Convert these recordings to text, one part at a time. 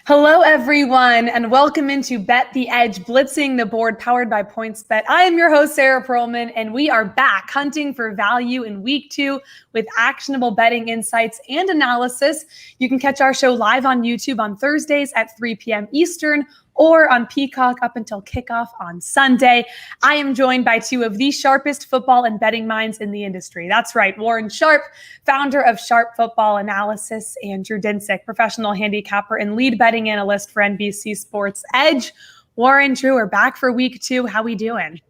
Hello, everyone, and welcome into Bet the Edge, Blitzing the Board, powered by PointsBet. I am your host, Sara Perlman, and we are back hunting for value in week 2 with actionable betting insights and analysis. You can catch our show live on YouTube on Thursdays at 3 p.m. Eastern or on Peacock up until kickoff on Sunday. I am joined by two of the sharpest football and betting minds in the industry. That's right, Warren Sharp, founder of Sharp Football Analysis, and Drew Dinsick, professional handicapper and lead betting analyst for NBC Sports EDGE. Warren, Drew, we're back for week 2. How we doing?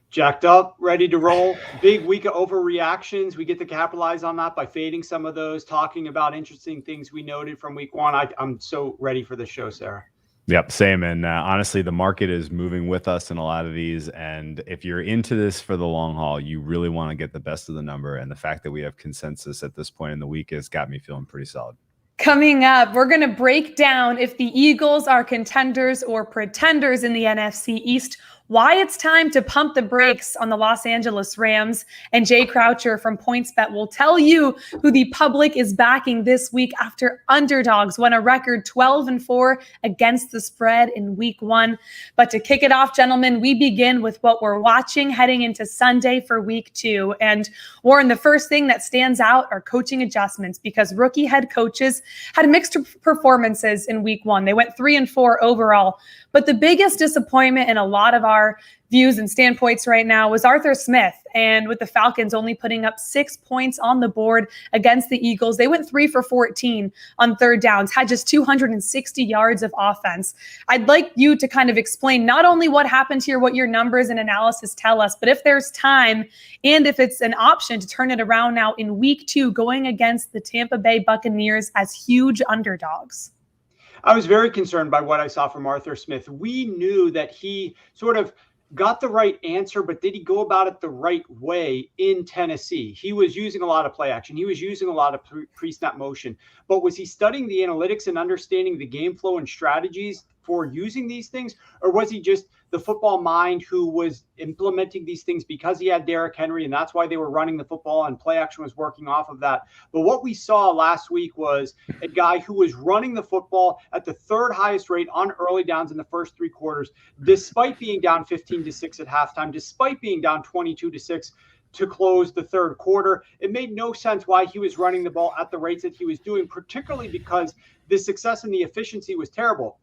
Jacked up, ready to roll. Big week of overreactions. We get to capitalize on that by fading some of those, talking about interesting things we noted from week 1. I'm so ready for the show, Sarah. Yep, same. And honestly, the market is moving with us in a lot of these. And if you're into this for the long haul, you really want to get the best of the number. And the fact that we have consensus at this point in the week has got me feeling pretty solid. Coming up, we're going to break down if the Eagles are contenders or pretenders in the NFC East, why it's time to pump the brakes on the Los Angeles Rams, and Jay Croucher from PointsBet will tell you who the public is backing this week after underdogs won a record 12-4 against the spread in week 1. But to kick it off, gentlemen, we begin with what we're watching heading into Sunday for week 2. And Warren, the first thing that stands out are coaching adjustments, because rookie head coaches had mixed performances in week 1. They went 3-4 overall. But the biggest disappointment in a lot of our views and standpoints right now was Arthur Smith. And with the Falcons only putting up 6 points on the board against the Eagles, they went 3 for 14 on third downs, had just 260 yards of offense. I'd like you to kind of explain not only what happened here, what your numbers and analysis tell us, but if there's time and if it's an option to turn it around now in week 2 going against the Tampa Bay Buccaneers as huge underdogs. I was very concerned by what I saw from Arthur Smith. We knew that he sort of got the right answer, but did he go about it the right way in Tennessee? He was using a lot of play action. He was using a lot of pre-snap motion. But was he studying the analytics and understanding the game flow and strategies for using these things? Or was he just the football mind who was implementing these things because he had Derrick Henry and that's why they were running the football and play action was working off of that? But what we saw last week was a guy who was running the football at the 3rd highest rate on early downs in the first 3 quarters, despite being down 15-6 at halftime, despite being down 22-6 to close the 3rd quarter. It made no sense why he was running the ball at the rates that he was doing, particularly because the success and the efficiency was terrible.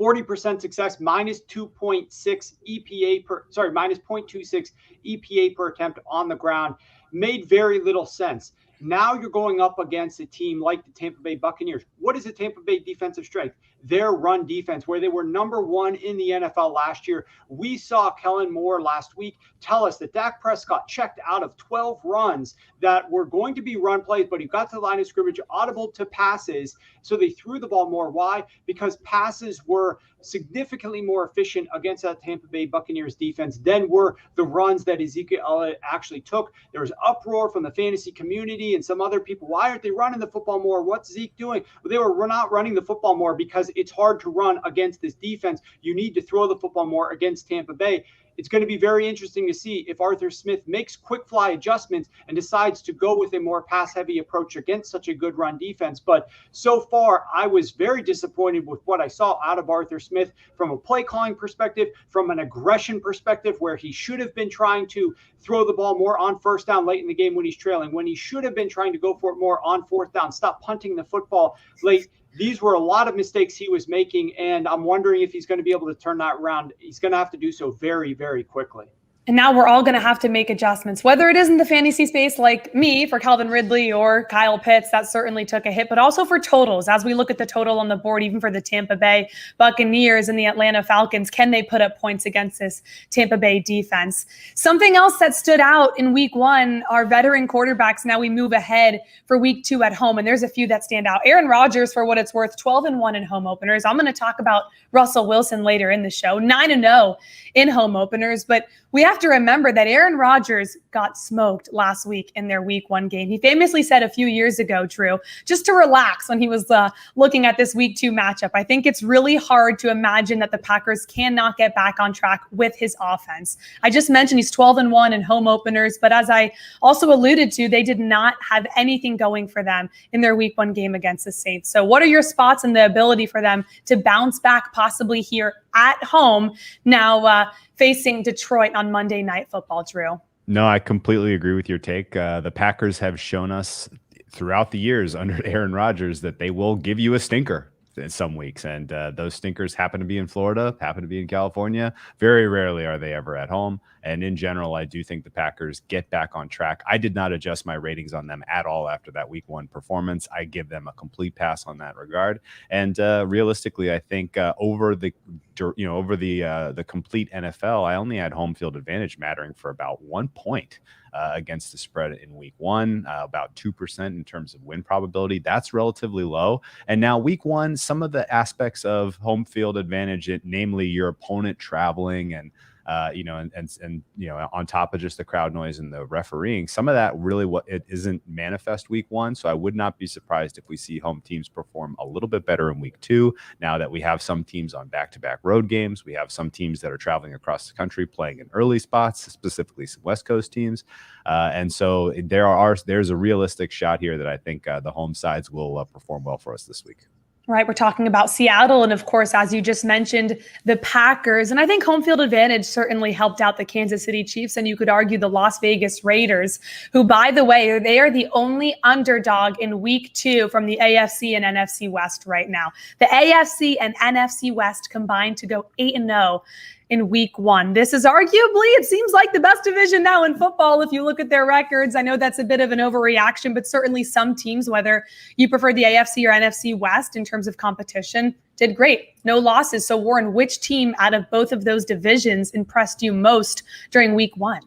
40% success, minus 2.6 EPA per, minus 0.26 EPA per attempt on the ground, made very little sense. Now you're going up against a team like the Tampa Bay Buccaneers. What is the Tampa Bay defensive strength? Their run defense, where they were number 1 in the NFL last year. We saw Kellen Moore last week tell us that Dak Prescott checked out of 12 runs that were going to be run plays, but he got to the line of scrimmage audible to passes, so they threw the ball more. Why? Because passes were significantly more efficient against that Tampa Bay Buccaneers defense than were the runs that Ezekiel Elliott actually took. There was uproar from the fantasy community and some other people. Why aren't they running the football more? What's Zeke doing? Well, they were not running the football more because it's hard to run against this defense. You need to throw the football more against Tampa Bay. It's going to be very interesting to see if Arthur Smith makes quick fly adjustments and decides to go with a more pass-heavy approach against such a good run defense. But so far, I was very disappointed with what I saw out of Arthur Smith from a play calling perspective, from an aggression perspective, where he should have been trying to throw the ball more on 1st down late in the game when he's trailing, when he should have been trying to go for it more on 4th down, stop punting the football late. These were a lot of mistakes he was making, and I'm wondering if he's going to be able to turn that around. He's going to have to do so very, very quickly. And now we're all going to have to make adjustments, whether it is in the fantasy space like me for Calvin Ridley or Kyle Pitts, that certainly took a hit, but also for totals. As we look at the total on the board, even for the Tampa Bay Buccaneers and the Atlanta Falcons, can they put up points against this Tampa Bay defense? Something else that stood out in week 1 are veteran quarterbacks. Now we move ahead for week 2 at home, and there's a few that stand out. Aaron Rodgers, for what it's worth, 12-1 in home openers. I'm going to talk about Russell Wilson later in the show, 9-0 in home openers, but we have have to remember that Aaron Rodgers got smoked last week in their week 1 game. He famously said a few years ago, Drew, just to relax when he was looking at this week 2 matchup. I think it's really hard to imagine that the Packers cannot get back on track with his offense. I just mentioned he's 12-1 in home openers, but as I also alluded to, they did not have anything going for them in their week 1 game against the Saints. So what are your spots and the ability for them to bounce back possibly here at home now facing Detroit on Monday Night Football, Drew? No, I completely agree with your take. The Packers have shown us throughout the years under Aaron Rodgers that they will give you a stinker in some weeks. And those stinkers happen to be in Florida, happen to be in California. Very rarely are they ever at home. And in general, I do think the Packers get back on track. I did not adjust my ratings on them at all after that week 1 performance. I give them a complete pass on that regard. And realistically, I think over the complete NFL, I only had home field advantage mattering for about 1 point. Against the spread in week 1, about 2% in terms of win probability. That's relatively low. And now week 1, some of the aspects of home field advantage, namely your opponent traveling and on top of just the crowd noise and the refereeing, some of that really it isn't manifest week 1. So I would not be surprised if we see home teams perform a little bit better in week 2. Now that we have some teams on back-to-back road games, we have some teams that are traveling across the country playing in early spots, specifically some West Coast teams. And so there's a realistic shot here that I think the home sides will perform well for us this week. Right. We're talking about Seattle. And of course, as you just mentioned, the Packers. And I think home field advantage certainly helped out the Kansas City Chiefs. And you could argue the Las Vegas Raiders, who, by the way, they are the only underdog in week 2 from the AFC and NFC West right now. The AFC and NFC West combined to go 8-0 in week 1. This is arguably, it seems like, the best division now in football if you look at their records. I know that's a bit of an overreaction, but certainly some teams, whether you prefer the AFC or NFC West in terms of competition, did great. No losses. So Warren, which team out of both of those divisions impressed you most during week 1?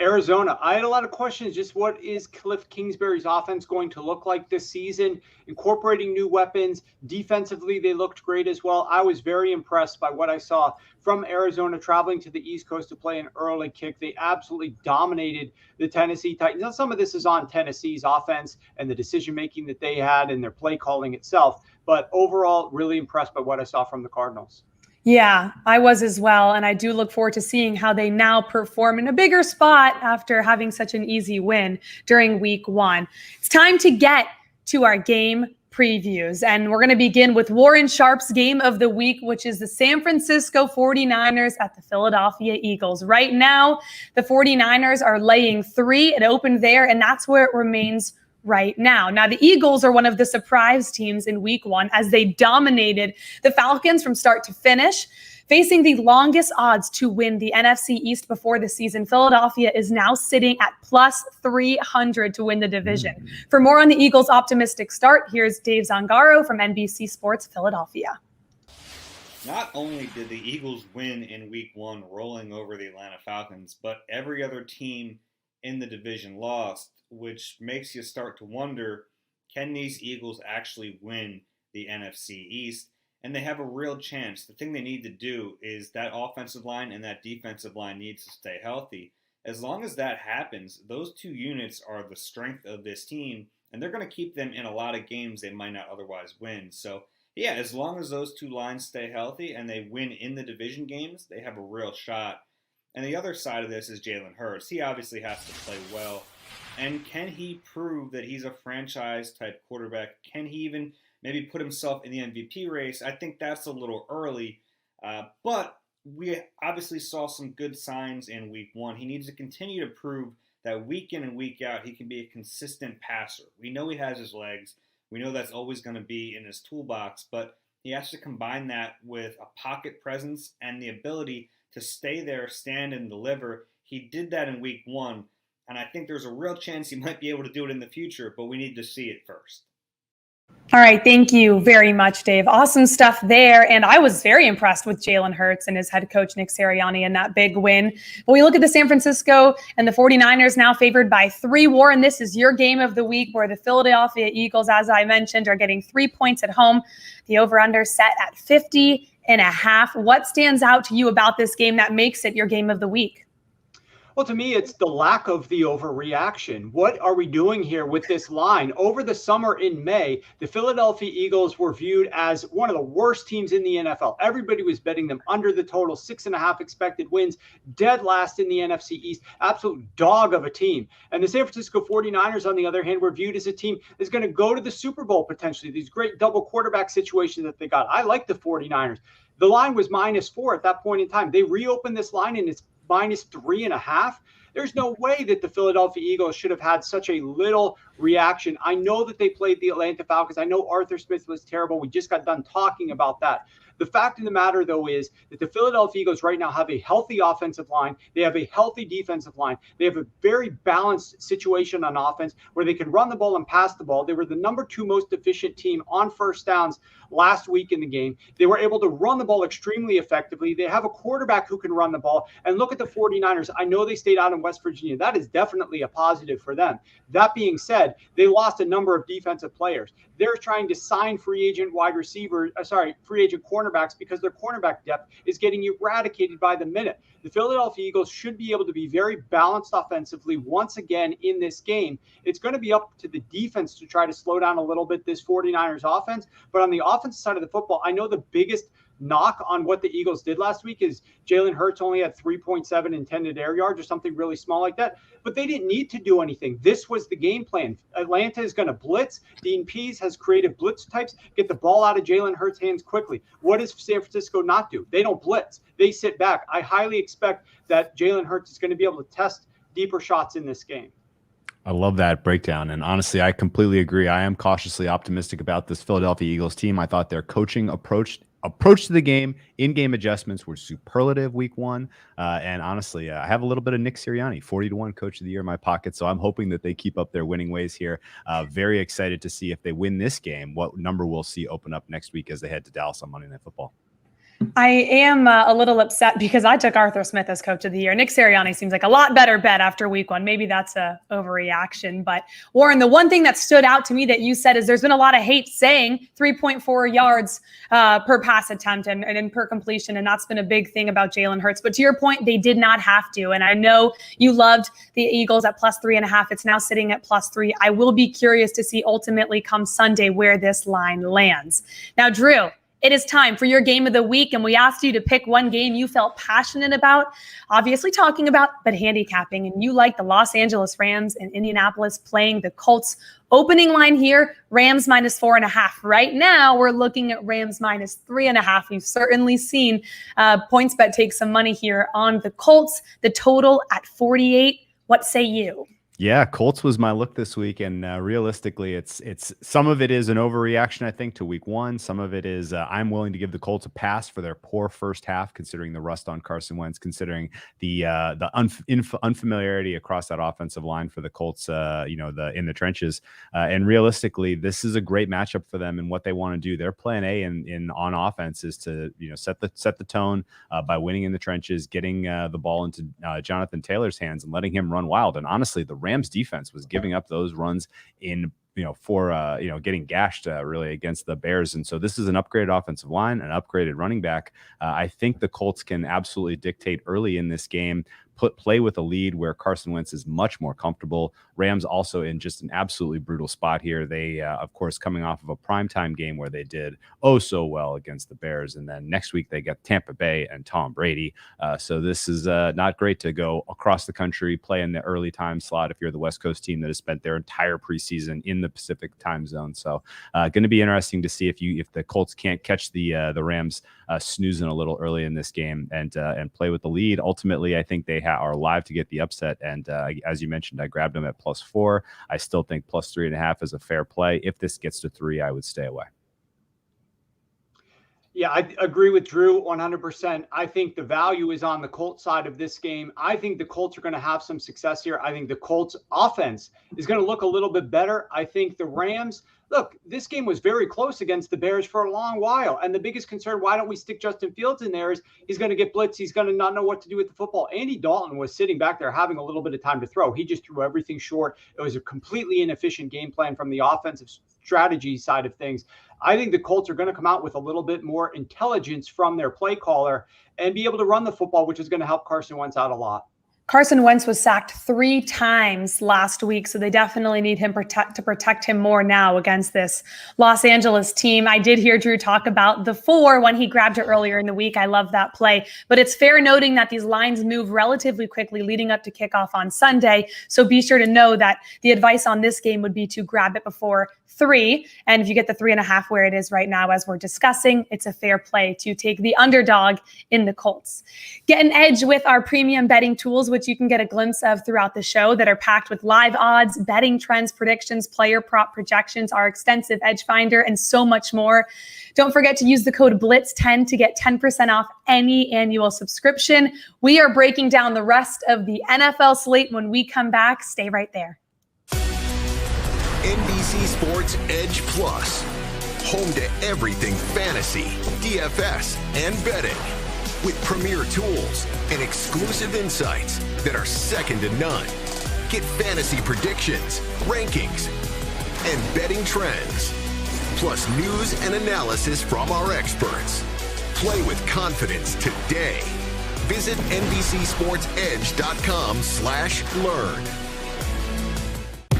Arizona. I had a lot of questions. Just what is Cliff Kingsbury's offense going to look like this season? Incorporating new weapons. Defensively, they looked great as well. I was very impressed by what I saw from Arizona traveling to the East Coast to play an early kick. They absolutely dominated the Tennessee Titans. Now, some of this is on Tennessee's offense and the decision-making that they had and their play calling itself. But overall, really impressed by what I saw from the Cardinals. Yeah, I was as well. And I do look forward to seeing how they now perform in a bigger spot after having such an easy win during week 1. It's time to get to our game previews. And we're going to begin with Warren Sharp's game of the week, which is the San Francisco 49ers at the Philadelphia Eagles. Right now, the 49ers are laying 3. It opened there, and that's where it remains right now. Now, the Eagles are one of the surprise teams in week 1 as they dominated the Falcons from start to finish. Facing the longest odds to win the NFC East before the season, Philadelphia is now sitting at plus 300 to win the division. For more on the Eagles' optimistic start, here's Dave Zangaro from NBC Sports Philadelphia. Not only did the Eagles win in week 1, rolling over the Atlanta Falcons, but every other team in the division lost, which makes you start to wonder, can these Eagles actually win the NFC East? And they have a real chance. The thing they need to do is that offensive line and that defensive line needs to stay healthy. As long as that happens, those 2 units are the strength of this team, and they're going to keep them in a lot of games they might not otherwise win. So, yeah, as long as those 2 lines stay healthy and they win in the division games, they have a real shot. And the other side of this is Jalen Hurts. He obviously has to play well. And can he prove that he's a franchise-type quarterback? Can he even maybe put himself in the MVP race? I think that's a little early. But we obviously saw some good signs in week 1. He needs to continue to prove that week in and week out he can be a consistent passer. We know he has his legs. We know that's always going to be in his toolbox. But he has to combine that with a pocket presence and the ability to stay there, stand, and deliver. He did that in week 1. And I think there's a real chance he might be able to do it in the future, but we need to see it first. All right. Thank you very much, Dave. Awesome stuff there. And I was very impressed with Jalen Hurts and his head coach, Nick Sirianni, in that big win. When we look at the San Francisco and the 49ers now favored by 3. Warren, this is your game of the week where the Philadelphia Eagles, as I mentioned, are getting 3 points at home. The over-under set at 50. What stands out to you about this game that makes it your game of the week? Well, to me, it's the lack of the overreaction. What are we doing here with this line? Over the summer in May, the Philadelphia Eagles were viewed as one of the worst teams in the NFL. Everybody was betting them under the total, 6.5 expected wins, dead last in the NFC East, absolute dog of a team. And the San Francisco 49ers, on the other hand, were viewed as a team that's going to go to the Super Bowl potentially, these great double quarterback situations that they got. I like the 49ers. The line was -4 at that point in time. They reopened this line and it's -3.5. There's no way that the Philadelphia Eagles should have had such a little reaction. I know that they played the Atlanta Falcons. I know Arthur Smith was terrible. We just got done talking about that. The fact of the matter, though, is that the Philadelphia Eagles right now have a healthy offensive line. They have a healthy defensive line. They have a very balanced situation on offense where they can run the ball and pass the ball. They were the number 2 most efficient team on first downs last week in the game. They were able to run the ball extremely effectively. They have a quarterback who can run the ball. And look at the 49ers. I know they stayed out in West Virginia. That is definitely a positive for them. That being said, they lost a number of defensive players. They're trying to sign free agent cornerbacks because their cornerback depth is getting eradicated by the minute. The Philadelphia Eagles should be able to be very balanced offensively once again in this game. It's going to be up to the defense to try to slow down a little bit this 49ers offense. But on the offensive side of the football, I know the biggest knock on what the Eagles did last week is Jalen Hurts only had 3.7 intended air yards or something really small like that. But they didn't need to do anything. This was the game plan. Atlanta is going to blitz. Dean Pease has creative blitz types. Get the ball out of Jalen Hurts' hands quickly. What does San Francisco not do? They don't blitz. They sit back. I highly expect that Jalen Hurts is going to be able to test deeper shots in this game. I love that breakdown. And honestly, I completely agree. I am cautiously optimistic about this Philadelphia Eagles team. I thought their coaching approach to the game, in-game adjustments were superlative week 1. And honestly, I have a little bit of Nick Sirianni, 40-1 coach of the year in my pocket. So I'm hoping that they keep up their winning ways here. Very excited to see if they win this game, what number we'll see open up next week as they head to Dallas on Monday Night Football. I am a little upset because I took Arthur Smith as coach of the year. Nick Sirianni seems like a lot better bet after week 1. Maybe that's a overreaction. But Warren, the one thing that stood out to me that you said is there's been a lot of hate saying 3.4 yards per pass attempt and per completion. And that's been a big thing about Jalen Hurts. But to your point, they did not have to. And I know you loved the Eagles at +3.5. It's now sitting at +3. I will be curious to see ultimately come Sunday where this line lands. Now, Drew, it is time for your game of the week, and we asked you to pick one game you felt passionate about, obviously talking about, but handicapping. And you like the Los Angeles Rams and Indianapolis playing the Colts. Opening line here, Rams -4.5. Right now, we're looking at Rams -3.5. We've certainly seen PointsBet take some money here on the Colts. The total at 48. What say you? Yeah, Colts was my look this week, and realistically, it's some of it is an overreaction, I think, to week 1. Some of it is I'm willing to give the Colts a pass for their poor first half, considering the rust on Carson Wentz, considering the unfamiliarity across that offensive line for the Colts, in the trenches. And realistically, this is a great matchup for them and what they want to do. Their plan A on offense is to set the tone by winning in the trenches, getting the ball into Jonathan Taylor's hands and letting him run wild. And honestly, the Rams defense was giving up those runs for getting gashed really against the Bears. And so this is an upgraded offensive line, an upgraded running back. I think the Colts can absolutely dictate early in this game, play with a lead where Carson Wentz is much more comfortable. Rams also in just an absolutely brutal spot here. They, of course, coming off of a primetime game where they did so well against the Bears. And then next week they get Tampa Bay and Tom Brady. So this is not great to go across the country, play in the early time slot if you're the West Coast team that has spent their entire preseason in the Pacific time zone. So going to be interesting to see if the Colts can't catch the Rams snoozing a little early in this game and play with the lead. Ultimately, I think they are live to get the upset. And as you mentioned, I grabbed them at +4. I still think +3.5 is a fair play. If this gets to 3, I would stay away. Yeah, I agree with Drew 100%. I think the value is on the Colts side of this game. I think the Colts are going to have some success here. I think the Colts offense is going to look a little bit better. I think the Rams, look, this game was very close against the Bears for a long while. And the biggest concern, why don't we stick Justin Fields in there, is he's going to get blitzed. He's going to not know what to do with the football. Andy Dalton was sitting back there having a little bit of time to throw. He just threw everything short. It was a completely inefficient game plan from the offensive strategy side of things. I think the Colts are going to come out with a little bit more intelligence from their play caller and be able to run the football, which is going to help Carson Wentz out a lot. Carson Wentz was sacked 3 times last week, so they definitely need him to protect him more now against this Los Angeles team. I did hear Drew talk about the 4 when he grabbed it earlier in the week. I love that play, but it's fair noting that these lines move relatively quickly leading up to kickoff on Sunday, so be sure to know that the advice on this game would be to grab it before 3, and if you get the 3.5 where it is right now, as we're discussing, it's a fair play to take the underdog in the Colts. Get an edge with our premium betting tools, which you can get a glimpse of throughout the show, that are packed with live odds, betting trends, predictions, player prop projections, our extensive edge finder, and so much more. Don't forget to use the code BLITZ10 to get 10% off any annual subscription. We are breaking down the rest of the NFL slate when we come back. Stay right there. NBC Sports Edge Plus, home to everything fantasy, DFS, and betting, with premier tools and exclusive insights that are second to none. Get fantasy predictions, rankings, and betting trends, plus news and analysis from our experts. Play with confidence today. Visit NBCSportsEdge.com/learn.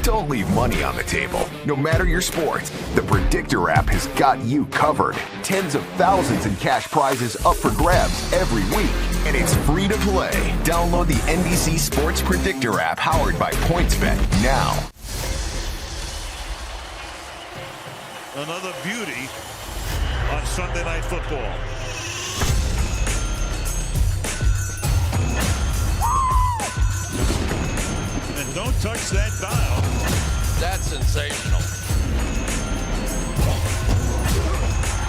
Don't leave money on the table. No matter your sport, the Predictor app has got you covered. Tens of thousands in cash prizes up for grabs every week. And it's free to play. Download the NBC Sports Predictor app powered by PointsBet now. Another beauty on Sunday Night Football. And don't touch that dial. That's sensational.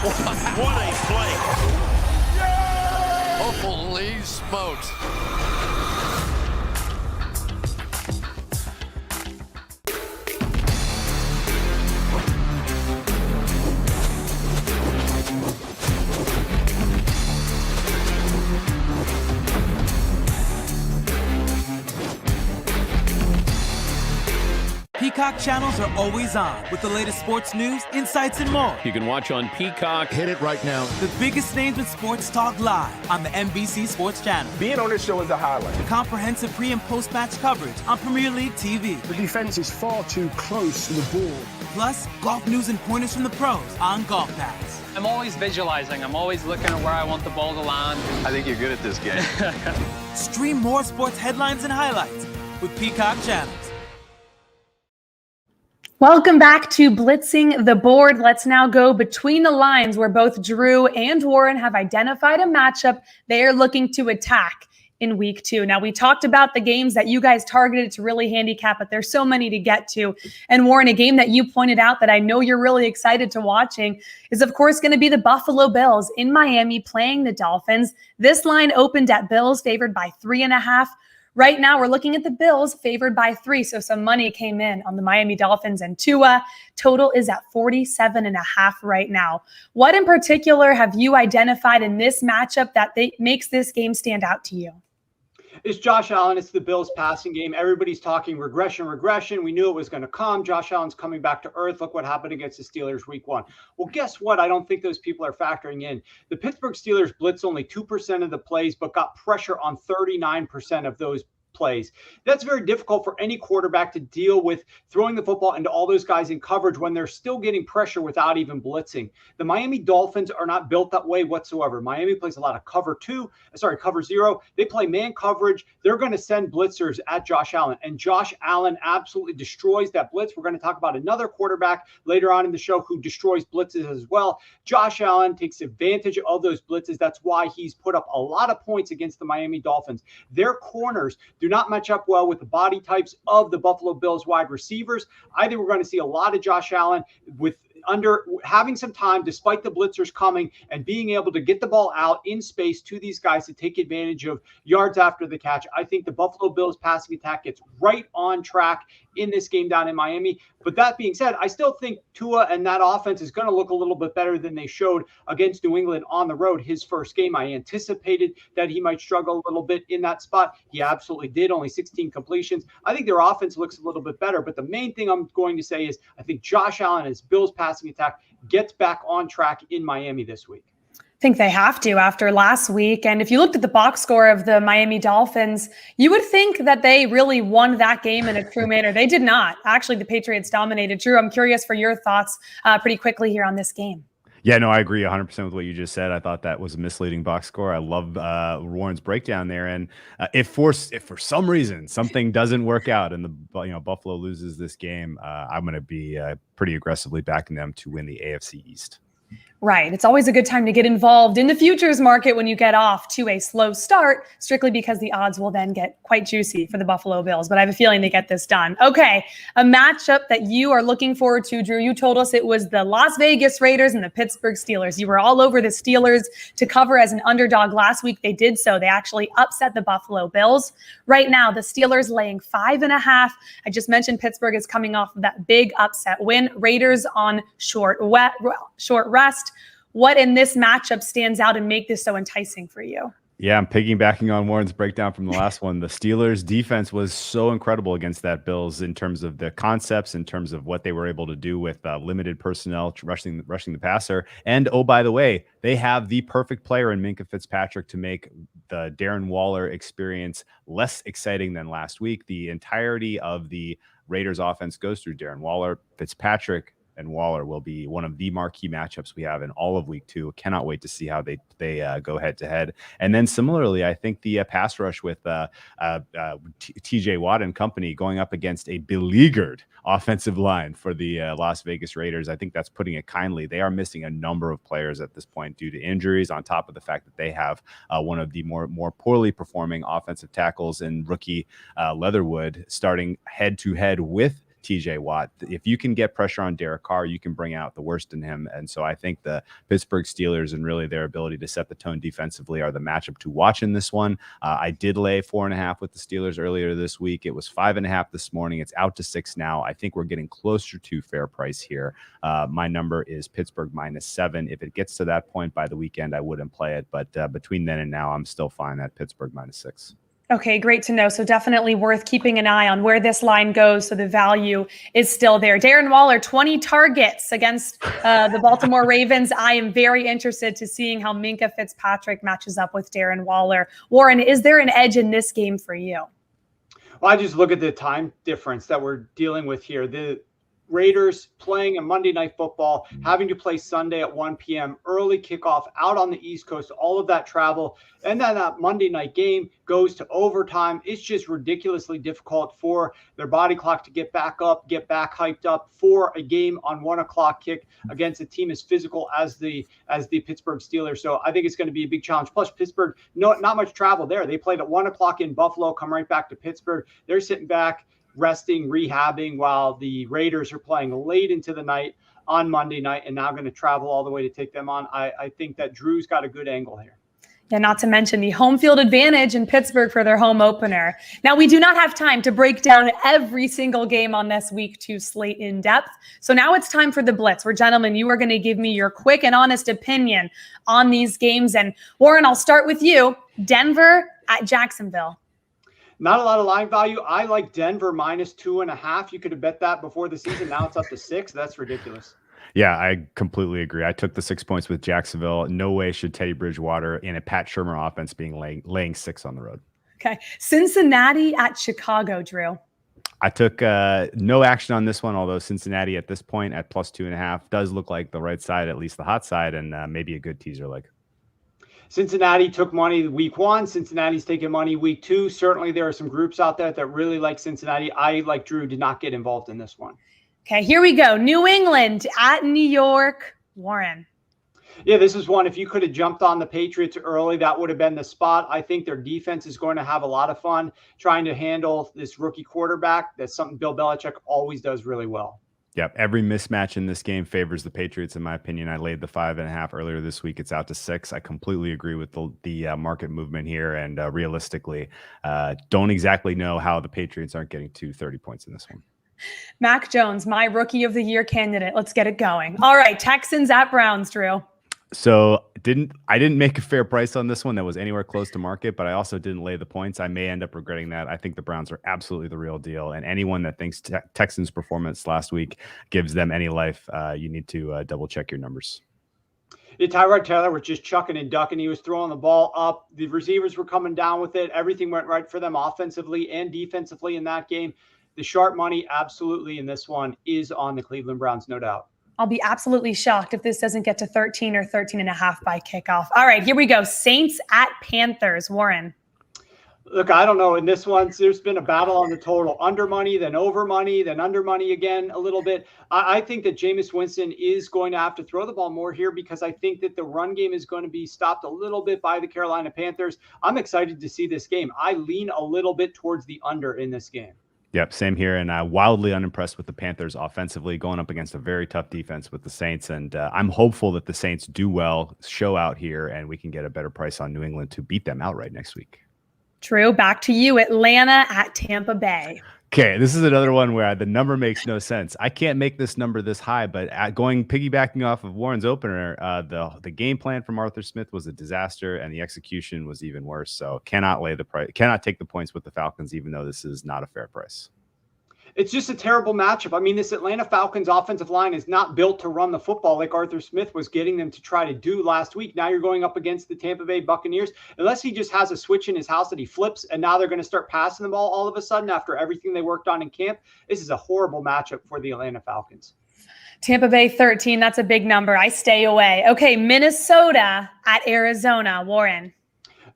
What a play. Yeah! Holy smokes. Peacock channels are always on with the latest sports news, insights, and more. You can watch on Peacock. Hit it right now. The biggest names in sports talk live on the NBC Sports Channel. Being on this show is a highlight. Comprehensive pre- and post-match coverage on Premier League TV. The defense is far too close to the ball. Plus, golf news and pointers from the pros on Golf Pass. I'm always visualizing. I'm always looking at where I want the ball to land. I think you're good at this game. Stream more sports headlines and highlights with Peacock channels. Welcome back to Blitzing the Board. Let's now go between the lines where both Drew and Warren have identified a matchup they are looking to attack in week 2. Now, we talked about the games that you guys targeted to really handicap, but there's so many to get to. And Warren, a game that you pointed out that I know you're really excited to watching is, of course, going to be the Buffalo Bills in Miami playing the Dolphins. This line opened at Bills favored by 3.5. Right now, we're looking at the Bills favored by 3, so some money came in on the Miami Dolphins and Tua. Total is at 47.5 right now. What in particular have you identified in this matchup that makes this game stand out to you? It's Josh Allen. It's the Bills passing game. Everybody's talking regression. We knew it was going to come. Josh Allen's coming back to earth. Look what happened against the Steelers week 1. Well, guess what? I don't think those people are factoring in. The Pittsburgh Steelers blitz only 2% of the plays, but got pressure on 39% of those plays. That's very difficult for any quarterback to deal with throwing the football into all those guys in coverage when they're still getting pressure without even blitzing. The Miami Dolphins are not built that way whatsoever. Miami plays a lot of cover 0. They play man coverage. They're going to send blitzers at Josh Allen, and Josh Allen absolutely destroys that blitz. We're going to talk about another quarterback later on in the show who destroys blitzes as well. Josh Allen takes advantage of those blitzes. That's why he's put up a lot of points against the Miami Dolphins. Their corners do not match up well with the body types of the Buffalo Bills wide receivers. I think we're going to see a lot of Josh Allen with having some time despite the blitzers coming and being able to get the ball out in space to these guys to take advantage of yards after the catch. I think the Buffalo Bills passing attack gets right on track in this game down in Miami. But that being said, I still think Tua and that offense is going to look a little bit better than they showed against New England on the road. His first game, I anticipated that he might struggle a little bit in that spot. He absolutely did, only 16 completions. I think their offense looks a little bit better. But the main thing I'm going to say is I think Josh Allen and his Bills passing attack gets back on track in Miami this week. I think they have to after last week. And if you looked at the box score of the Miami Dolphins, you would think that they really won that game in a true manner. They did not. Actually, the Patriots dominated. Drew, I'm curious for your thoughts pretty quickly here on this game. Yeah, no, I agree 100% with what you just said. I thought that was a misleading box score. I love Warren's breakdown there. And if for some reason something doesn't work out and the Buffalo loses this game, I'm going to be pretty aggressively backing them to win the AFC East. Right. It's always a good time to get involved in the futures market when you get off to a slow start, strictly because the odds will then get quite juicy for the Buffalo Bills. But I have a feeling they get this done. Okay. A matchup that you are looking forward to, Drew. You told us it was the Las Vegas Raiders and the Pittsburgh Steelers. You were all over the Steelers to cover as an underdog last week. They did so. They actually upset the Buffalo Bills. Right now, the Steelers laying 5.5. I just mentioned Pittsburgh is coming off of that big upset win. Raiders on short rest. What in this matchup stands out and make this so enticing for you? Yeah, I'm piggybacking on Warren's breakdown from the last one. The Steelers defense was so incredible against that Bills in terms of the concepts, in terms of what they were able to do with limited personnel, rushing the passer. And oh, by the way, they have the perfect player in Minkah Fitzpatrick to make the Darren Waller experience less exciting than last week. The entirety of the Raiders offense goes through Darren Waller. Fitzpatrick and Waller will be one of the marquee matchups we have in all of week 2. Cannot wait to see how they go head to head. And then similarly, I think the pass rush with TJ Watt and company going up against a beleaguered offensive line for the Las Vegas Raiders. I think that's putting it kindly. They are missing a number of players at this point due to injuries, on top of the fact that they have one of the more poorly performing offensive tackles in rookie Leatherwood starting head to head with TJ Watt. If you can get pressure on Derek Carr, you can bring out the worst in him. And so I think the Pittsburgh Steelers and really their ability to set the tone defensively are the matchup to watch in this one. I did lay 4.5 with the Steelers earlier this week. It was 5.5 this morning. It's out to 6 now. I think we're getting closer to fair price here. My number is Pittsburgh -7. If it gets to that point by the weekend, I wouldn't play it. But between then and now, I'm still fine at Pittsburgh -6. Okay, great to know. So definitely worth keeping an eye on where this line goes. So the value is still there. Darren Waller, 20 targets against the Baltimore Ravens. I am very interested to seeing how Minkah Fitzpatrick matches up with Darren Waller. Warren, is there an edge in this game for you? Well, I just look at the time difference that we're dealing with here. The Raiders playing a Monday Night Football, having to play Sunday at 1 p.m., early kickoff out on the East Coast, all of that travel. And then that Monday night game goes to overtime. It's just ridiculously difficult for their body clock to get back up, get back hyped up for a game on 1 o'clock kick against a team as physical as the Pittsburgh Steelers. So I think it's going to be a big challenge. Plus Pittsburgh, not much travel there. They played at 1 o'clock in Buffalo, come right back to Pittsburgh. They're sitting back, resting, rehabbing, while the Raiders are playing late into the night on Monday night and now going to travel all the way to take them on. I think that Drew's got a good angle here. Yeah, not to mention the home field advantage in Pittsburgh for their home opener. Now, we do not have time to break down every single game on this week 2 slate in depth. So now it's time for the Blitz, where, gentlemen, you are going to give me your quick and honest opinion on these games. And Warren, I'll start with you. Denver at Jacksonville. Not a lot of line value. I like Denver -2.5. You could have bet that before the season. Now it's up to 6. That's ridiculous. Yeah, I completely agree. I took the 6 points with Jacksonville. No way should Teddy Bridgewater in a Pat Shurmur offense being laying 6 on the road. Okay. Cincinnati at Chicago, Drew. I took no action on this one, although Cincinnati at this point at +2.5 does look like the right side, at least the hot side, and maybe a good teaser leg. Cincinnati took money week 1. Cincinnati's taking money week 2. Certainly there are some groups out there that really like Cincinnati. I, like Drew, did not get involved in this one. Okay, here we go. New England at New York. Warren. Yeah, this is one. If you could have jumped on the Patriots early, that would have been the spot. I think their defense is going to have a lot of fun trying to handle this rookie quarterback. That's something Bill Belichick always does really well. Yep. Every mismatch in this game favors the Patriots, in my opinion. I laid the 5.5 earlier this week. It's out to 6. I completely agree with the market movement here. And realistically, don't exactly know how the Patriots aren't getting to 30 points in this one. Mac Jones, my rookie of the year candidate. Let's get it going. All right, Texans at Browns, Drew. So I didn't make a fair price on this one that was anywhere close to market, but I also didn't lay the points. I may end up regretting that. I think the Browns are absolutely the real deal, and anyone that thinks Texans' performance last week gives them any life, you need to double check your numbers. Yeah, Tyrod Taylor was just chucking and ducking. He was throwing the ball up. The receivers were coming down with it. Everything went right for them offensively and defensively in that game. The sharp money absolutely in this one is on the Cleveland Browns, no doubt. I'll be absolutely shocked if this doesn't get to 13 or 13.5 by kickoff. All right, here we go. Saints at Panthers. Warren. Look, I don't know. In this one, there's been a battle on the total. Under money, then over money, then under money again a little bit. I think that Jameis Winston is going to have to throw the ball more here because I think that the run game is going to be stopped a little bit by the Carolina Panthers. I'm excited to see this game. I lean a little bit towards the under in this game. Yep, same here. And wildly unimpressed with the Panthers offensively, going up against a very tough defense with the Saints. And I'm hopeful that the Saints do well, show out here, and we can get a better price on New England to beat them outright next week. True. Back to you. Atlanta at Tampa Bay. Okay, this is another one where the number makes no sense. I can't make this number this high, but piggybacking off of Warren's opener, the game plan from Arthur Smith was a disaster, and the execution was even worse. So cannot take the points with the Falcons, even though this is not a fair price. It's just a terrible matchup. I mean, this Atlanta Falcons offensive line is not built to run the football like Arthur Smith was getting them to try to do last week. Now you're going up against the Tampa Bay Buccaneers. Unless he just has a switch in his house that he flips, and now they're going to start passing the ball all of a sudden after everything they worked on in camp. This is a horrible matchup for the Atlanta Falcons. Tampa Bay 13. That's a big number. I stay away. Okay, Minnesota at Arizona. Warren.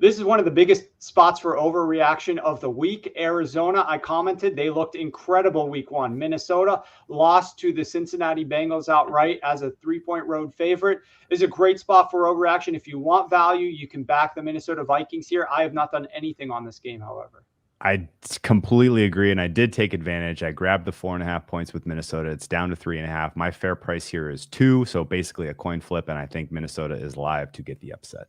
This is one of the biggest spots for overreaction of the week. Arizona, I commented, they looked incredible week one. Minnesota lost to the Cincinnati Bengals outright as a 3-point road favorite. This is a great spot for overreaction. If you want value, you can back the Minnesota Vikings here. I have not done anything on this game, however. I completely agree, and I did take advantage. I grabbed the 4.5 points with Minnesota. It's down to 3.5. My fair price here is 2, so basically a coin flip, and I think Minnesota is live to get the upset.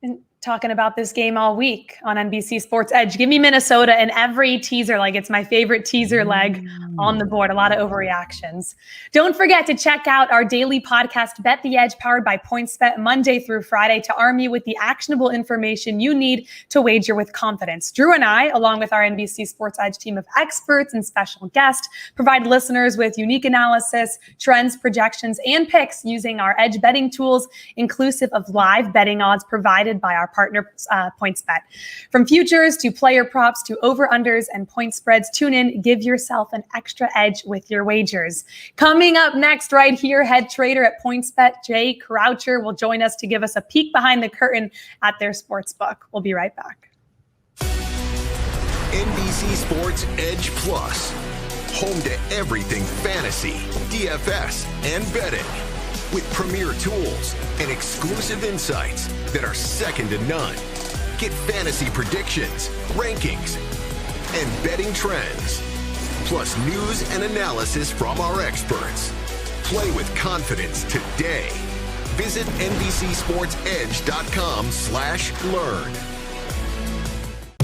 And talking about this game all week on NBC Sports Edge. Give me Minnesota in every teaser leg. It's my favorite teaser leg on the board. A lot of overreactions. Don't forget to check out our daily podcast, Bet the Edge, powered by PointsBet, Monday through Friday, to arm you with the actionable information you need to wager with confidence. Drew and I, along with our NBC Sports Edge team of experts and special guests, provide listeners with unique analysis, trends, projections, and picks using our Edge betting tools, inclusive of live betting odds provided by our partner PointsBet. From futures to player props to over-unders and point spreads, tune in, give yourself an extra edge with your wagers. Coming up next right here, head trader at PointsBet, Jay Croucher, will join us to give us a peek behind the curtain at their sportsbook. We'll be right back. NBC Sports Edge Plus, home to everything fantasy, DFS, and betting. With premier tools and exclusive insights that are second to none. Get fantasy predictions, rankings, and betting trends. Plus news and analysis from our experts. Play with confidence today. Visit NBCSportsEdge.com/learn.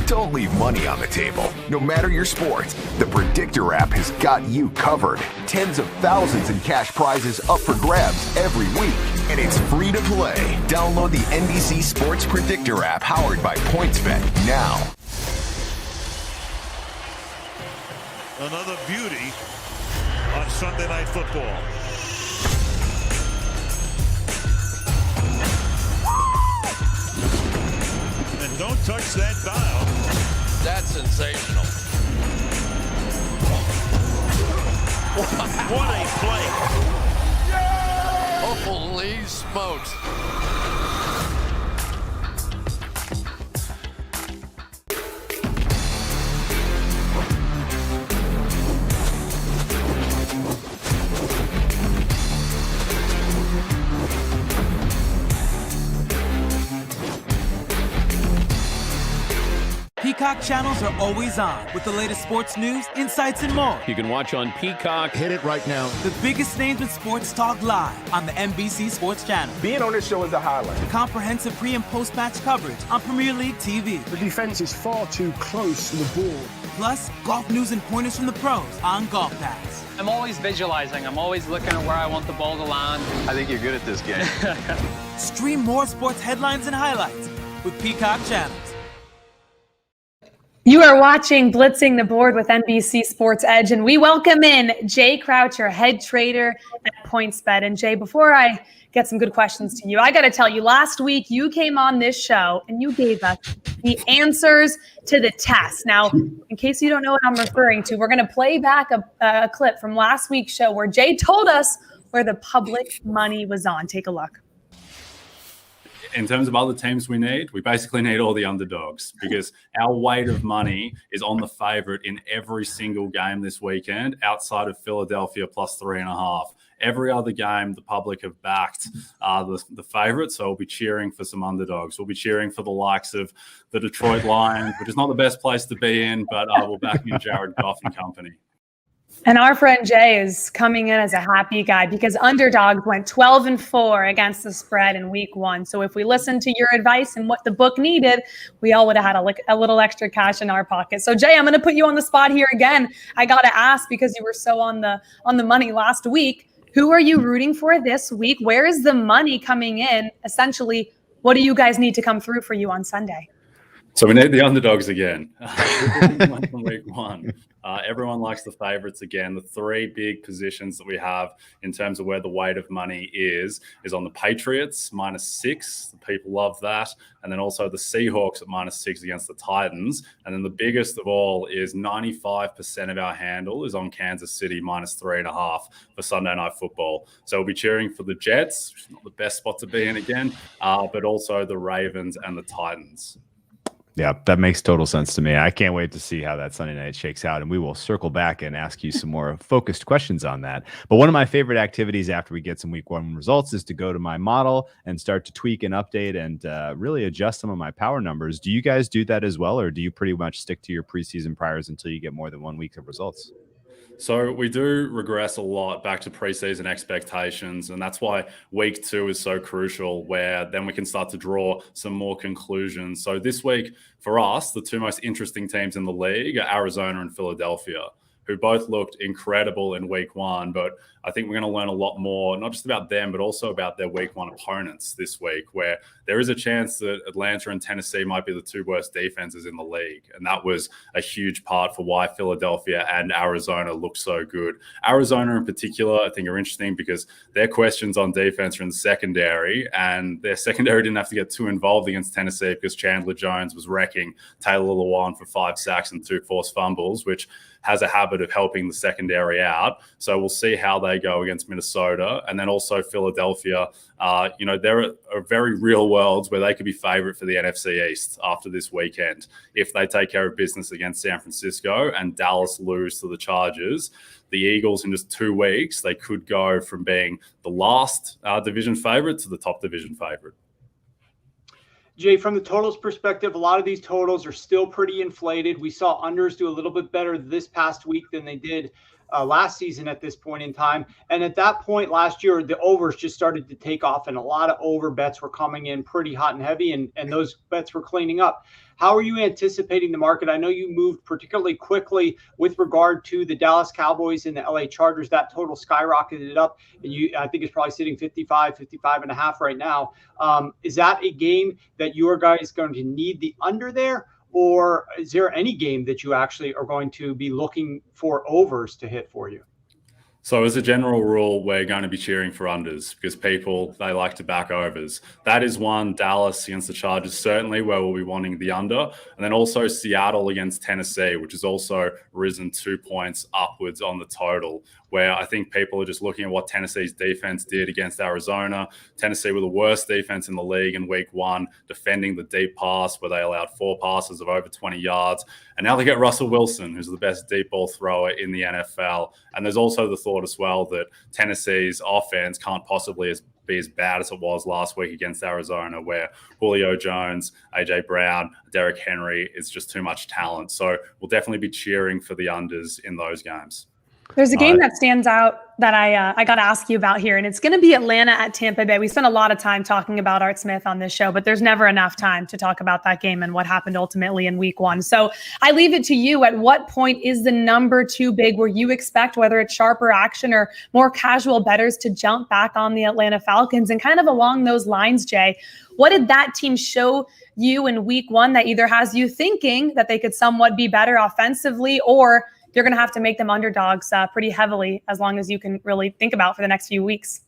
Don't leave money on the table, no matter your sport. The Predictor app has got you covered. Tens of thousands in cash prizes up for grabs every week. And it's free to play. Download the NBC Sports Predictor app powered by PointsBet now. Another beauty on Sunday Night Football. And don't touch that dial. That's sensational. What a play. Holy smokes. Peacock channels are always on with the latest sports news, insights, and more. You can watch on Peacock. Hit it right now. The biggest names in sports talk live on the NBC Sports Channel. Being on this show is a highlight. Comprehensive pre- and post-match coverage on Premier League TV. The defense is far too close to the ball. Plus, golf news and pointers from the pros on Golf Pass. I'm always visualizing. I'm always looking at where I want the ball to land. I think you're good at this game. Stream more sports headlines and highlights with Peacock channels. You are watching Blitzing the Board with NBC Sports Edge, and we welcome in Jay Croucher, head trader at PointsBet. And Jay, before I get some good questions to you, I got to tell you, last week you came on this show and you gave us the answers to the test. Now, in case you don't know what I'm referring to, we're going to play back a clip from last week's show where Jay told us where the public money was on. Take a look. In terms of other teams we basically need all the underdogs because our weight of money is on the favorite in every single game this weekend outside of Philadelphia plus 3.5. Every other game, the public have backed the favorite, so we'll be cheering for some underdogs. We'll be cheering for the likes of the Detroit Lions, which is not the best place to be in, but we'll back in Jared Goff and company. And our friend Jay is coming in as a happy guy because underdogs went 12-4 against the spread in week 1. So if we listened to your advice and what the book needed, we all would have had a little extra cash in our pocket. So Jay, I'm going to put you on the spot here again. I got to ask because you were so on the money last week. Who are you rooting for this week? Where is the money coming in? Essentially, what do you guys need to come through for you on Sunday? So we need the underdogs again. From week 1. Everyone likes the favorites again. The 3 big positions that we have in terms of where the weight of money is on the Patriots, -6. The people love that. And then also the Seahawks at -6 against the Titans. And then the biggest of all is 95% of our handle is on Kansas City -3.5 for Sunday Night Football. So we'll be cheering for the Jets, which is not the best spot to be in again, but also the Ravens and the Titans. Yeah, that makes total sense to me. I can't wait to see how that Sunday night shakes out, and we will circle back and ask you some more focused questions on that. But one of my favorite activities after we get some week 1 results is to go to my model and start to tweak and update and really adjust some of my power numbers. Do you guys do that as well, or do you pretty much stick to your preseason priors until you get more than 1 week of results? So we do regress a lot back to preseason expectations, and that's why week 2 is so crucial, where then we can start to draw some more conclusions. So this week, for us, the 2 most interesting teams in the league are Arizona and Philadelphia, who both looked incredible in week 1, but I think we're going to learn a lot more, not just about them, but also about their week 1 opponents this week, where there is a chance that Atlanta and Tennessee might be the 2 worst defenses in the league. And that was a huge part for why Philadelphia and Arizona look so good. Arizona in particular, I think, are interesting because their questions on defense are in the secondary, and their secondary didn't have to get too involved against Tennessee because Chandler Jones was wrecking Taylor Lewan for 5 sacks and 2 forced fumbles, which has a habit of helping the secondary out. So we'll see how they go against Minnesota. And then also Philadelphia, there are very real worlds where they could be favorite for the NFC East after this weekend. If they take care of business against San Francisco and Dallas lose to the Chargers, the Eagles in just 2 weeks, they could go from being the last division favorite to the top division favorite. Jay, from the totals perspective, a lot of these totals are still pretty inflated. We saw unders do a little bit better this past week than they did last season at this point in time. And at that point last year, the overs just started to take off, and a lot of over bets were coming in pretty hot and heavy, and those bets were cleaning up. How are you anticipating the market? I know you moved particularly quickly with regard to the Dallas Cowboys and the LA Chargers. That total skyrocketed up, and I think it's probably sitting 55.5 right now. Is that a game that you are guys going to need the under there? Or is there any game that you actually are going to be looking for overs to hit for you? So as a general rule, we're going to be cheering for unders because they like to back overs. That is one. Dallas against the Chargers, certainly where we'll be wanting the under. And then also Seattle against Tennessee, which has also risen 2 points upwards on the total, where I think people are just looking at what Tennessee's defense did against Arizona. Tennessee were the worst defense in the league in week 1, defending the deep pass where they allowed 4 passes of over 20 yards. And now they get Russell Wilson, who's the best deep ball thrower in the NFL. And there's also the thought as well that Tennessee's offense can't possibly be as bad as it was last week against Arizona, where Julio Jones, AJ Brown, Derrick Henry is just too much talent. So we'll definitely be cheering for the unders in those games. There's a game that stands out that I got to ask you about here, and it's going to be Atlanta at Tampa Bay. We spent a lot of time talking about Art Smith on this show, but there's never enough time to talk about that game and what happened ultimately in week 1. So I leave it to you. At what point is the number too big where you expect, whether it's sharper action or more casual bettors, to jump back on the Atlanta Falcons? And kind of along those lines, Jay, what did that team show you in week 1 that either has you thinking that they could somewhat be better offensively, or you're going to have to make them underdogs pretty heavily as long as you can really think about for the next few weeks?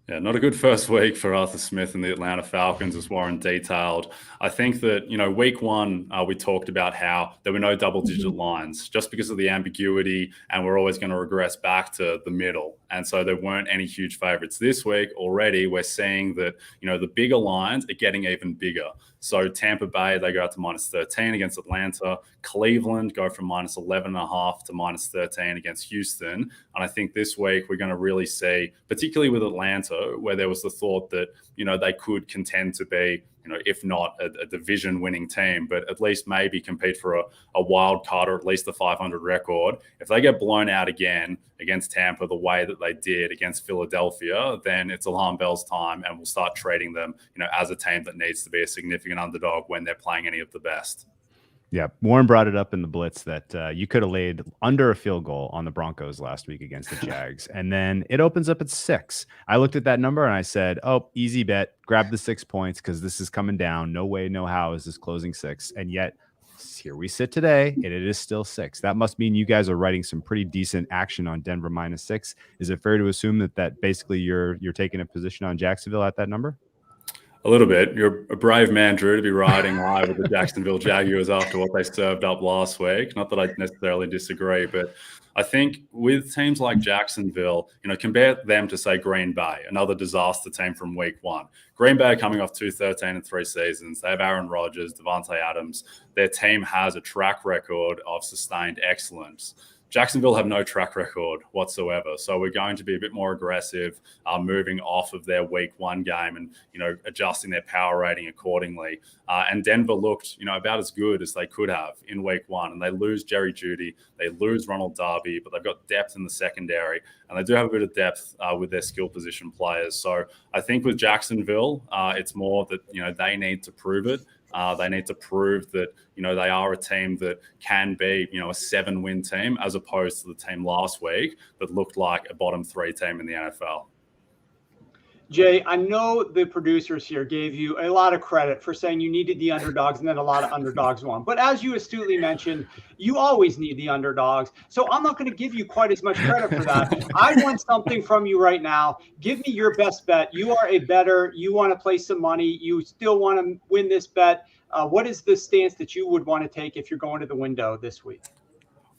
Yeah, not a good first week for Arthur Smith and the Atlanta Falcons, as Warren detailed. I think that, week 1, we talked about how there were no double-digit lines just because of the ambiguity, and we're always going to regress back to the middle. And so there weren't any huge favorites. This week already, we're seeing that, the bigger lines are getting even bigger. So Tampa Bay, they go out to -13 against Atlanta. Cleveland go from -11.5 to -13 against Houston. And I think this week we're going to really see, particularly with Atlanta, where there was the thought that, they could contend to be, if not a division-winning team, but at least maybe compete for a wild card or at least a 500 record. If they get blown out again against Tampa the way that they did against Philadelphia, then it's alarm bells time, and we'll start treating them, as a team that needs to be a significant underdog when they're playing any of the best. Yeah, Warren brought it up in the Blitz that you could have laid under a field goal on the Broncos last week against the Jags, and then it opens up at 6. I looked at that number and I said, oh, easy bet, grab the 6 points because this is coming down. No way, no how is this closing 6. And yet here we sit today, and it is still 6. That must mean you guys are writing some pretty decent action on Denver -6. Is it fair to assume that basically you're taking a position on Jacksonville at that number? A little bit. You're a brave man, Drew, to be riding high with the Jacksonville Jaguars after what they served up last week. Not that I necessarily disagree, but I think with teams like Jacksonville, compare them to, say, Green Bay, another disaster team from week 1. Green Bay coming off 2-13-3 seasons. They have Aaron Rodgers, Devontae Adams. Their team has a track record of sustained excellence. Jacksonville have no track record whatsoever. So we're going to be a bit more aggressive, moving off of their week 1 game and, adjusting their power rating accordingly. And Denver looked, about as good as they could have in week 1. And they lose Jerry Jeudy, they lose Ronald Darby, but they've got depth in the secondary. And they do have a bit of depth with their skill position players. So I think with Jacksonville, it's more that, they need to prove it. They need to prove that, they are a team that can be, a 7-win team, as opposed to the team last week that looked like a bottom 3 team in the NFL. Jay, I know the producers here gave you a lot of credit for saying you needed the underdogs, and then a lot of underdogs won. But as you astutely mentioned, you always need the underdogs. So I'm not going to give you quite as much credit for that. I want something from you right now. Give me your best bet. You are a bettor. You want to play some money. You still want to win this bet. What is the stance that you would want to take if you're going to the window this week?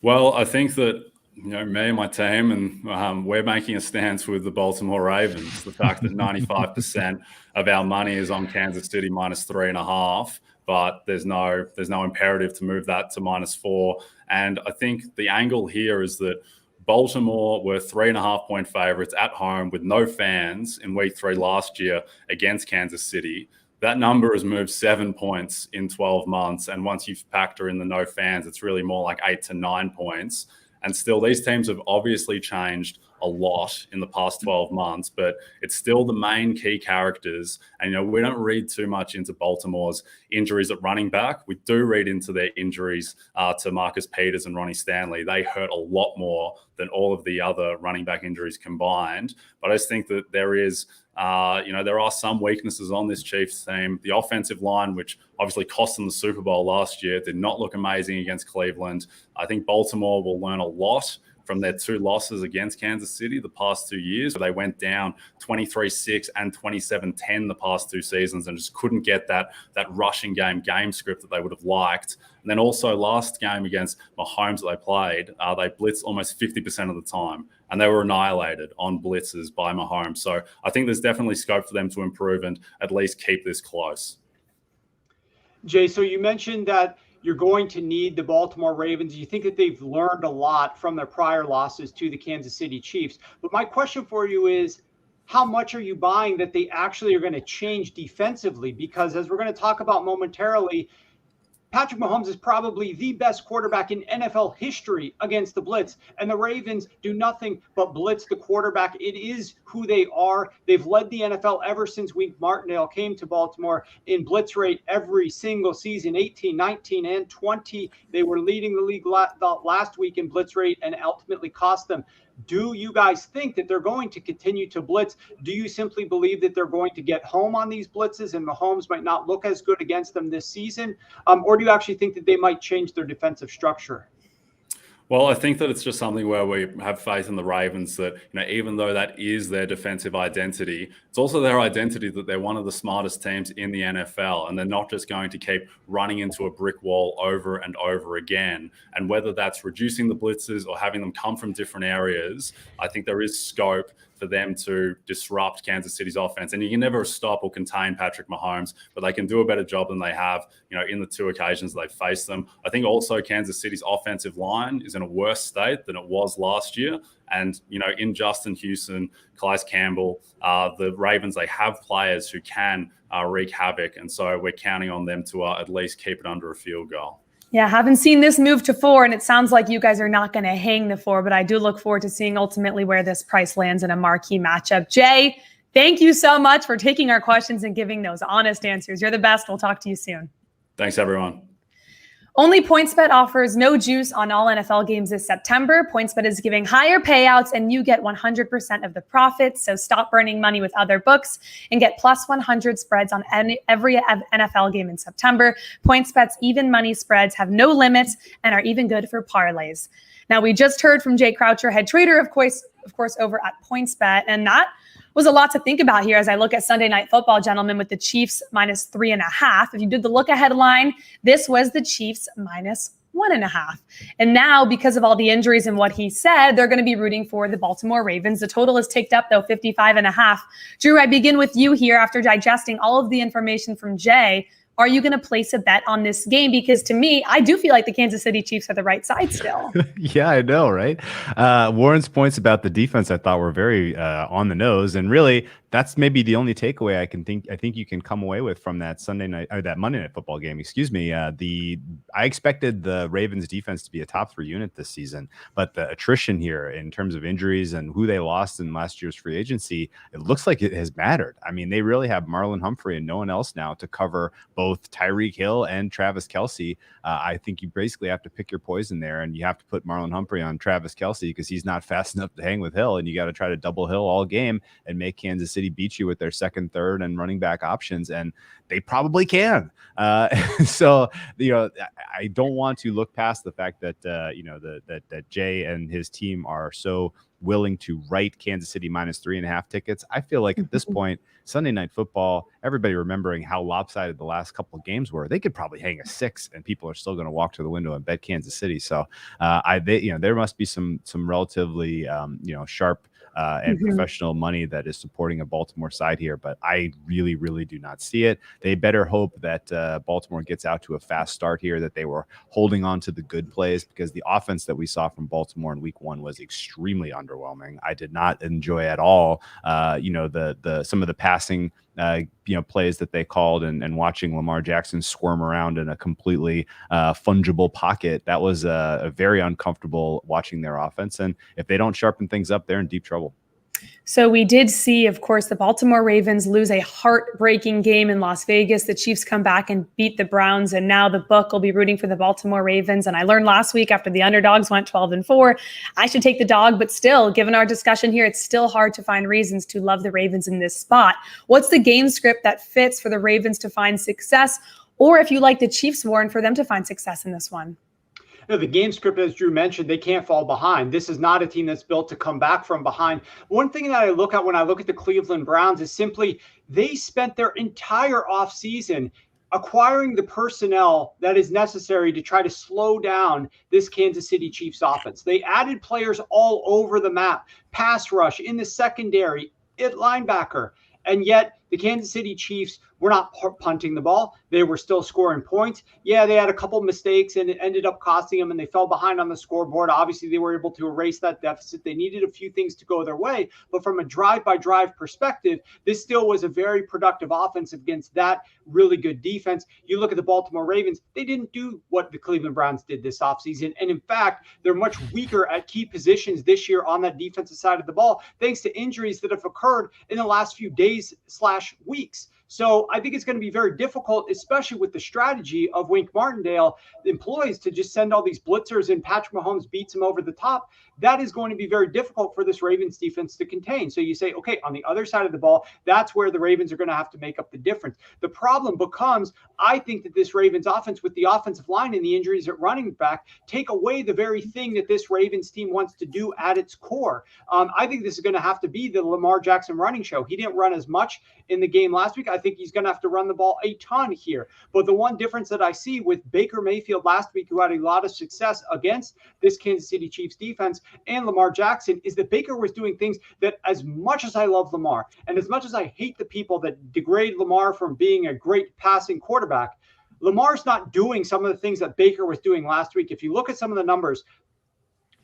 Well, I think that, me and my team, and we're making a stance with the Baltimore Ravens. The fact that 95% of our money is on Kansas City -3.5, but there's no imperative to move that to -4. And I think the angle here is that Baltimore were 3.5-point favorites at home with no fans in week 3 last year against Kansas City. That number has moved 7 points in 12 months. And once you factor in the no fans, it's really more like 8 to 9 points. And still, these teams have obviously changed a lot in the past 12 months, but it's still the main key characters. And, we don't read too much into Baltimore's injuries at running back. We do read into their injuries to Marcus Peters and Ronnie Stanley. They hurt a lot more than all of the other running back injuries combined. But I just think that there is, there are some weaknesses on this Chiefs team. The offensive line, which obviously cost them the Super Bowl last year, did not look amazing against Cleveland. I think Baltimore will learn a lot from their 2 losses against Kansas City the past 2 years, where they went down 23-6 and 27-10 the past 2 seasons and just couldn't get that rushing game script that they would have liked. And then also last game against Mahomes that they played, they blitzed almost 50% of the time, and they were annihilated on blitzes by Mahomes. So I think there's definitely scope for them to improve and at least keep this close. Jay, so you mentioned that you're going to need the Baltimore Ravens. You think that they've learned a lot from their prior losses to the Kansas City Chiefs. But my question for you is, how much are you buying that they actually are going to change defensively? Because as we're going to talk about momentarily, Patrick Mahomes is probably the best quarterback in NFL history against the blitz, and the Ravens do nothing but blitz the quarterback. It is who they are. They've led the NFL ever since Wink Martindale came to Baltimore in blitz rate every single season, 18, 19, and 20. They were leading the league last week in blitz rate and ultimately cost them. Do you guys think that they're going to continue to blitz? Do you simply believe that they're going to get home on these blitzes and Mahomes might not look as good against them this season? Or do you actually think that they might change their defensive structure? Well, I think that it's just something where we have faith in the Ravens that, even though that is their defensive identity, it's also their identity that they're one of the smartest teams in the NFL, and they're not just going to keep running into a brick wall over and over again. And whether that's reducing the blitzes or having them come from different areas, I think there is scope for them to disrupt Kansas City's offense. And you can never stop or contain Patrick Mahomes, but they can do a better job than they have, in the 2 occasions they've faced them. I think also Kansas City's offensive line is in a worse state than it was last year. And, in Justin Houston, Calais Campbell, the Ravens, they have players who can wreak havoc. And so we're counting on them to at least keep it under a field goal. Yeah, haven't seen this move to 4, and it sounds like you guys are not going to hang the 4, but I do look forward to seeing ultimately where this price lands in a marquee matchup. Jay, thank you so much for taking our questions and giving those honest answers. You're the best. We'll talk to you soon. Thanks, everyone. Only PointsBet offers no juice on all NFL games this September. PointsBet is giving higher payouts and you get 100% of the profits. So stop burning money with other books and get plus 100 spreads on every NFL game in September. PointsBet's even money spreads have no limits and are even good for parlays. Now, we just heard from Jay Croucher, head trader, of course, over at PointsBet, and that was a lot to think about here as I look at Sunday Night Football, gentlemen, with the Chiefs minus 3.5. If you did the look ahead line, this was the Chiefs minus 1.5. And now, because of all the injuries and what he said, they're going to be rooting for the Baltimore Ravens. The total is ticked up, though, 55.5. Drew, I begin with you here after digesting all of the information from Jay. Are you going to place a bet on this game? Because to me, I do feel like the Kansas City Chiefs are the right side still. Yeah, I know, right? Warren's points about the defense I thought were very on the nose. And really, that's maybe the only takeaway I think you can come away with from that Sunday night or that Monday Night Football game. Excuse me. I expected the Ravens defense to be a top 3 unit this season, but the attrition here in terms of injuries and who they lost in last year's free agency, it looks like it has mattered. I mean, they really have Marlon Humphrey and no one else now to cover both Tyreek Hill and Travis Kelce. I think you basically have to pick your poison there, and you have to put Marlon Humphrey on Travis Kelce because he's not fast enough to hang with Hill, and you got to try to double Hill all game and make Kansas City beat you with their second, third, and running back options, and they probably can. So I don't want to look past the fact that that Jay and his team are so willing to write Kansas City minus 3.5 tickets. I feel like at this point, Sunday Night Football, everybody remembering how lopsided the last couple of games were, they could probably hang a 6 and people are still going to walk to the window and bet Kansas City. So there must be some relatively sharp and professional money that is supporting a Baltimore side here, but I really, really do not see it. They better hope that Baltimore gets out to a fast start here, that they were holding on to the good plays, because the offense that we saw from Baltimore in week 1 was extremely underwhelming. I did not enjoy at all, some of the passing plays that they called and watching Lamar Jackson squirm around in a completely fungible pocket. That was very uncomfortable watching their offense. And if they don't sharpen things up, they're in deep trouble. So we did see, of course, the Baltimore Ravens lose a heartbreaking game in Las Vegas. The Chiefs come back and beat the Browns, and now the book will be rooting for the Baltimore Ravens. And I learned last week after the underdogs went 12-4, I should take the dog. But still, given our discussion here, it's still hard to find reasons to love the Ravens in this spot. What's the game script that fits for the Ravens to find success? Or if you like the Chiefs, Warren, for them to find success in this one? The game script, as Drew mentioned, they can't fall behind. This is not a team that's built to come back from behind. One thing that I look at when I look at the Cleveland Browns is simply they spent their entire offseason acquiring the personnel that is necessary to try to slow down this Kansas City Chiefs offense. They added players all over the map, pass rush, in the secondary, at linebacker. And yet the Kansas City Chiefs were not punting the ball. They were still scoring points. Yeah, they had a couple mistakes and it ended up costing them and they fell behind on the scoreboard. Obviously, they were able to erase that deficit. They needed a few things to go their way. But from a drive-by-drive perspective, this still was a very productive offense against that really good defense. You look at the Baltimore Ravens, they didn't do what the Cleveland Browns did this offseason. And in fact, they're much weaker at key positions this year on that defensive side of the ball, thanks to injuries that have occurred in the last few days/weeks. So I think it's going to be very difficult, especially with the strategy of Wink Martindale employs to just send all these blitzers and Patrick Mahomes beats him over the top. That is going to be very difficult for this Ravens defense to contain. So you say, okay, on the other side of the ball, that's where the Ravens are going to have to make up the difference. The problem becomes, I think that this Ravens offense with the offensive line and the injuries at running back take away the very thing that this Ravens team wants to do at its core. I think this is going to have to be the Lamar Jackson running show. He didn't run as much in the game last week. I think he's going to have to run the ball a ton here. But the one difference that I see with Baker Mayfield last week, who had a lot of success against this Kansas City Chiefs defense, and Lamar Jackson, is that Baker was doing things that, as much as I love Lamar and as much as I hate the people that degrade Lamar from being a great passing quarterback, Lamar's not doing some of the things that Baker was doing last week. If you look at some of the numbers,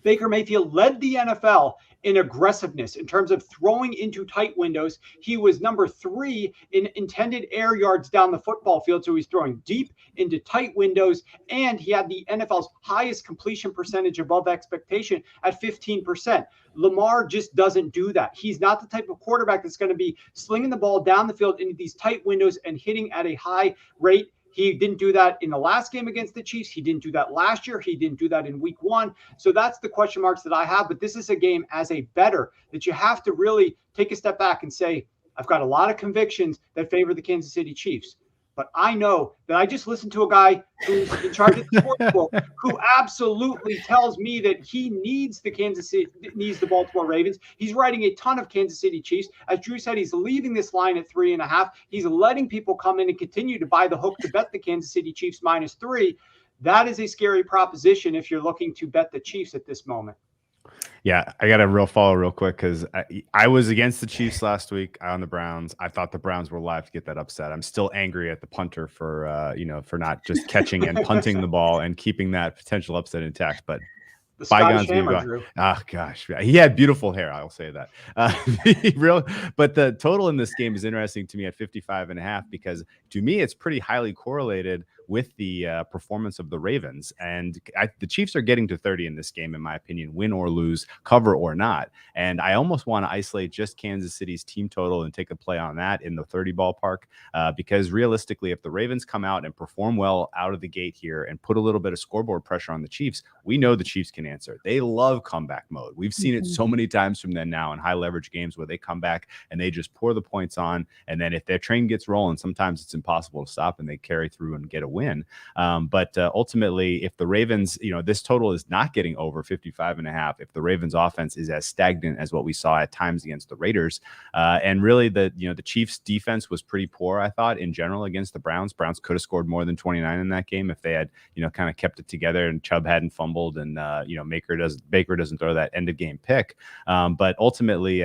Baker Mayfield led the NFL in aggressiveness in terms of throwing into tight windows. He was number 3 in intended air yards down the football field. So he's throwing deep into tight windows, and he had the NFL's highest completion percentage above expectation at 15%. Lamar just doesn't do that. He's not the type of quarterback that's going to be slinging the ball down the field into these tight windows and hitting at a high rate. He didn't do that in the last game against the Chiefs. He didn't do that last year. He didn't do that in week 1. So that's the question marks that I have. But this is a game as a bettor that you have to really take a step back and say, I've got a lot of convictions that favor the Kansas City Chiefs. But I know that I just listened to a guy who's in charge of the sportsbook who absolutely tells me that he needs the Baltimore Ravens. He's writing a ton of Kansas City Chiefs. As Drew said, he's leaving this line at 3.5. He's letting people come in and continue to buy the hook to bet the Kansas City Chiefs -3. That is a scary proposition if you're looking to bet the Chiefs at this moment. Yeah, I got to follow real quick because I was against the Chiefs last week on the Browns. I thought the Browns were live to get that upset. I'm still angry at the punter for for not just catching and punting the ball and keeping that potential upset intact. But bygones be gone. Oh gosh, he had beautiful hair. I'll say that. But the total in this game is interesting to me at 55.5 because to me it's pretty highly correlated with the performance of the Ravens. And the Chiefs are getting to 30 in this game, in my opinion, win or lose, cover or not. And I almost want to isolate just Kansas City's team total and take a play on that in the 30 ballpark, because realistically, if the Ravens come out and perform well out of the gate here and put a little bit of scoreboard pressure on the Chiefs, we know the Chiefs can answer. They love comeback mode. We've seen it so many times from them now in high leverage games where they come back and they just pour the points on. And then if their train gets rolling, sometimes it's impossible to stop and they carry through and get a win. But ultimately, if the Ravens, this total is not getting over 55.5, if the Ravens offense is as stagnant as what we saw at times against the Raiders, and really the Chiefs defense was pretty poor, I thought, in general against the Browns. Browns could have scored more than 29 in that game if they had, kind of kept it together and Chubb hadn't fumbled and, Baker doesn't throw that end of game pick. But ultimately,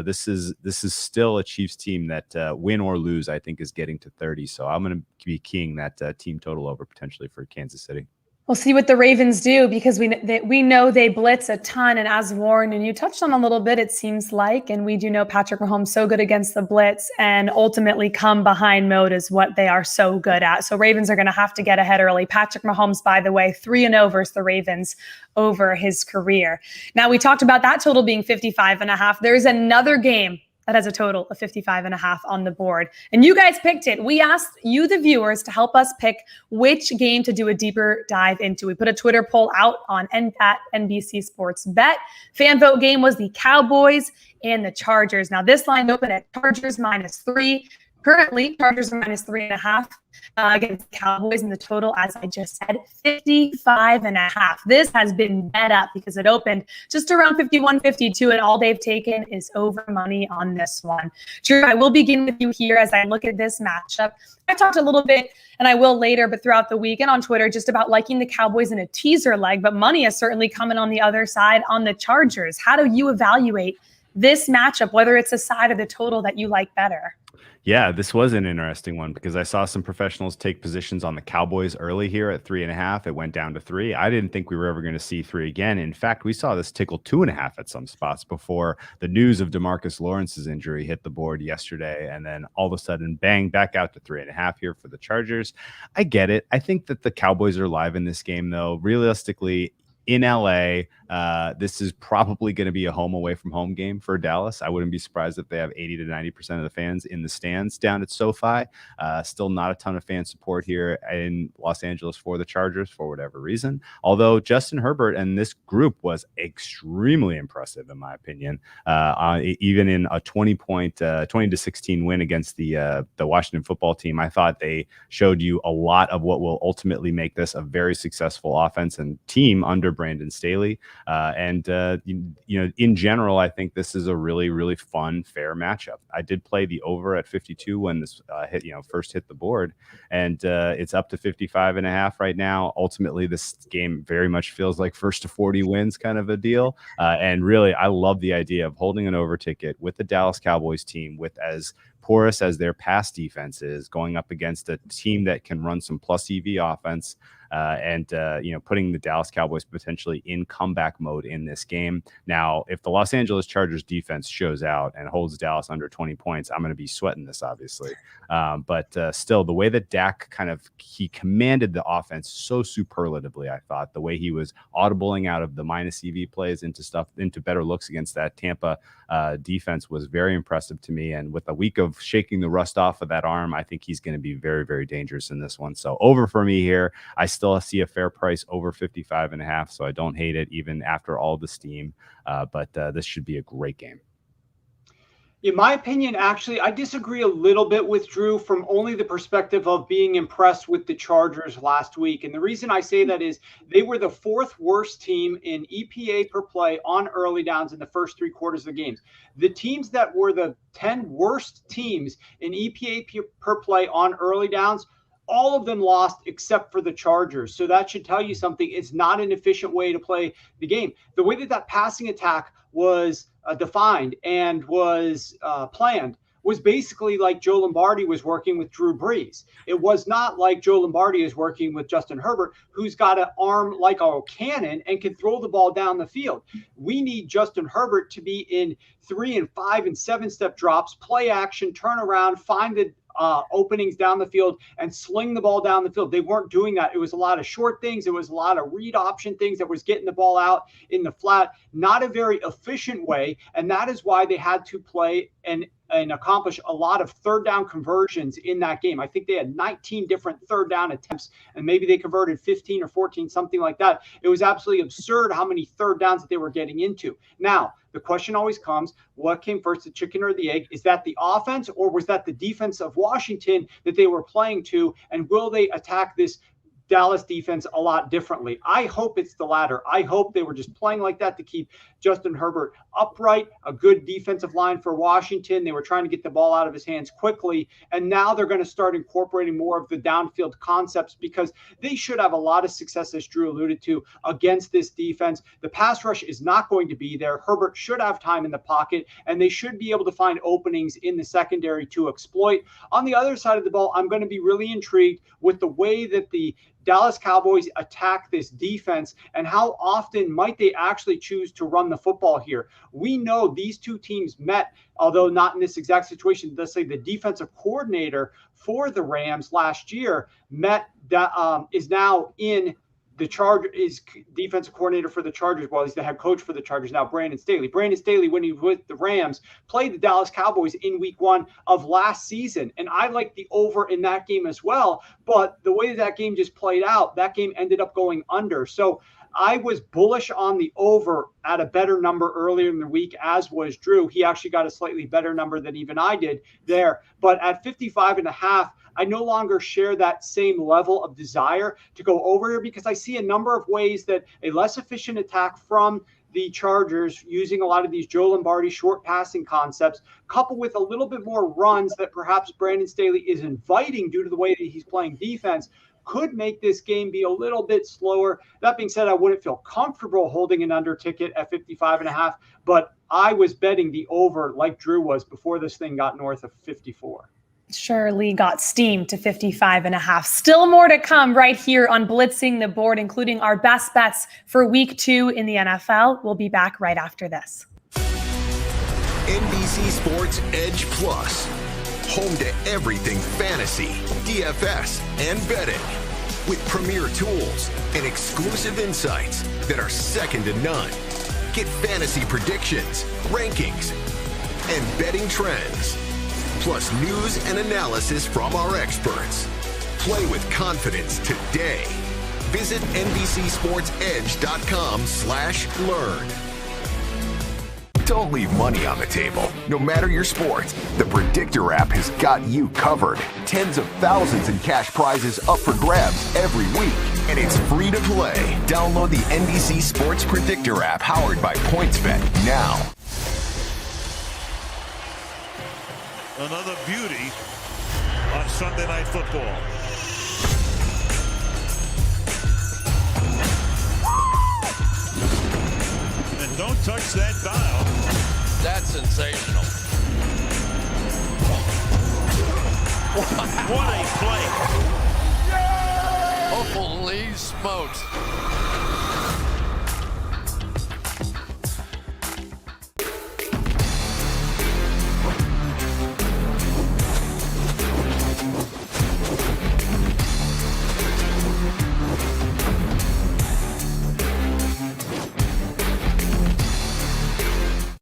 this is still a Chiefs team that win or lose, I think, is getting to 30. So I'm going to be keying that team total over potentially for Kansas City. We'll see what the Ravens do because we know they blitz a ton. And as Warren and you touched on a little bit, it seems like, and we do know Patrick Mahomes so good against the blitz, and ultimately come behind mode is what they are so good at. So Ravens are going to have to get ahead early. Patrick Mahomes, by the way, 3-0 versus the Ravens over his career. Now, we talked about that total being 55.5. There's another game that has a total of 55.5 on the board. And you guys picked it. We asked you, the viewers, to help us pick which game to do a deeper dive into. We put a Twitter poll out at NBC Sports Bet. Fan vote game was the Cowboys and the Chargers. Now, this line opened at Chargers -3. Currently, Chargers are -3.5 against the Cowboys, and the total, as I just said, 55.5. This has been bet up because it opened just around 51, 52, and all they've taken is over money on this one. Drew, I will begin with you here as I look at this matchup. I talked a little bit, and I will later, but throughout the week and on Twitter, just about liking the Cowboys in a teaser leg, but money is certainly coming on the other side on the Chargers. How do you evaluate this matchup, whether it's a side or the total that you like better? Yeah, this was an interesting one because I saw some professionals take positions on the Cowboys early here at 3.5. It went down to 3. I didn't think we were ever going to see 3 again. In fact, we saw this tickle 2.5 at some spots before the news of DeMarcus Lawrence's injury hit the board yesterday. And then all of a sudden, bang, back out to 3.5 here for the Chargers. I get it. I think that the Cowboys are live in this game, though. Realistically, in LA, this is probably going to be a home away from home game for Dallas. I wouldn't be surprised if they have 80 to 90% of the fans in the stands down at SoFi. Still not a ton of fan support here in Los Angeles for the Chargers for whatever reason. Although Justin Herbert and this group was extremely impressive, in my opinion, even in a 20 to 16 win against the Washington football team. I thought they showed you a lot of what will ultimately make this a very successful offense and team under Brandon Staley. In general, I think this is a really, really fun, fair matchup. I did play the over at 52 when this first hit the board, and it's up to 55.5 right now. Ultimately, this game very much feels like first to 40 wins kind of a deal. And really, I love the idea of holding an over ticket with the Dallas Cowboys team with as porous as their pass defense is, going up against a team that can run some plus EV offense. Putting the Dallas Cowboys potentially in comeback mode in this game. Now, if the Los Angeles Chargers defense shows out and holds Dallas under 20 points, I'm going to be sweating this, obviously. But still, the way that Dak he commanded the offense so superlatively, I thought, the way he was audibling out of the minus EV plays into better looks against that Tampa defense was very impressive to me. And with a week of shaking the rust off of that arm, I think he's going to be very, very dangerous in this one. So over for me here. I still see a fair price over 55.5, so I don't hate it even after all the steam. But this should be a great game. In my opinion, actually, I disagree a little bit with Drew from only the perspective of being impressed with the Chargers last week. And the reason I say that is they were the 4th worst team in EPA per play on early downs in the first 3 quarters of the games. The teams that were the 10 worst teams in EPA per play on early downs, all of them lost except for the Chargers. So that should tell you something. It's not an efficient way to play the game. The way that passing attack was defined and was planned was basically like Joe Lombardi was working with Drew Brees. It was not like Joe Lombardi is working with Justin Herbert, who's got an arm like a cannon and can throw the ball down the field. We need Justin Herbert to be in 3 and 5 and 7-step drops, play action, turn around, find the openings down the field and sling the ball down the field. They weren't doing that. It was a lot of short things. It was a lot of read option things that was getting the ball out in the flat, not a very efficient way. And that is why they had to play and accomplish a lot of third down conversions in that game. I think they had 19 different third down attempts, and maybe they converted 15 or 14, something like that. It was absolutely absurd how many third downs that they were getting into. Now, the question always comes, what came first, the chicken or the egg? Is that the offense, or was that the defense of Washington that they were playing to? And will they attack this Dallas defense a lot differently? I hope it's the latter. I hope they were just playing like that to keep Justin Herbert upright, a good defensive line for Washington. They were trying to get the ball out of his hands quickly, and now they're going to start incorporating more of the downfield concepts because they should have a lot of success, as Drew alluded to, against this defense. The pass rush is not going to be there. Herbert should have time in the pocket, and they should be able to find openings in the secondary to exploit. On the other side of the ball, I'm going to be really intrigued with the way that the Dallas Cowboys attack this defense and how often might they actually choose to run the football here. We know these two teams met, although not in this exact situation. Let's say the defensive coordinator for the Rams last year is now in the is defensive coordinator for the Chargers. Well, he's the head coach for the Chargers now, Brandon Staley. Brandon Staley, when he was with the Rams, played the Dallas Cowboys in week 1 of last season. And I like the over in that game as well. But the way that game just played out, that game ended up going under. So I was bullish on the over at a better number earlier in the week, as was Drew. He actually got a slightly better number than even I did there. But at 55.5, I no longer share that same level of desire to go over here because I see a number of ways that a less efficient attack from the Chargers using a lot of these Joe Lombardi short passing concepts, coupled with a little bit more runs that perhaps Brandon Staley is inviting due to the way that he's playing defense, could make this game be a little bit slower. That being said, I wouldn't feel comfortable holding an under ticket at 55.5, but I was betting the over like Drew was before this thing got north of 54. surely got steamed to 55.5. Still more to come right here on Blitzing the Board, including our best bets for week 2 in the NFL. We'll be back right after this. NBC Sports Edge Plus, home to everything fantasy, DFS, and betting. With premier tools and exclusive insights that are second to none. Get fantasy predictions, rankings, and betting trends. Plus news and analysis from our experts. Play with confidence today. Visit NBCSportsEdge.com/learn. Don't leave money on the table. No matter your sport, the Predictor app has got you covered. Tens of thousands in cash prizes up for grabs every week. And it's free to play. Download the NBC Sports Predictor app powered by PointsBet now. Another beauty on Sunday Night Football. And don't touch that dial. That's sensational. What a play. Holy smokes.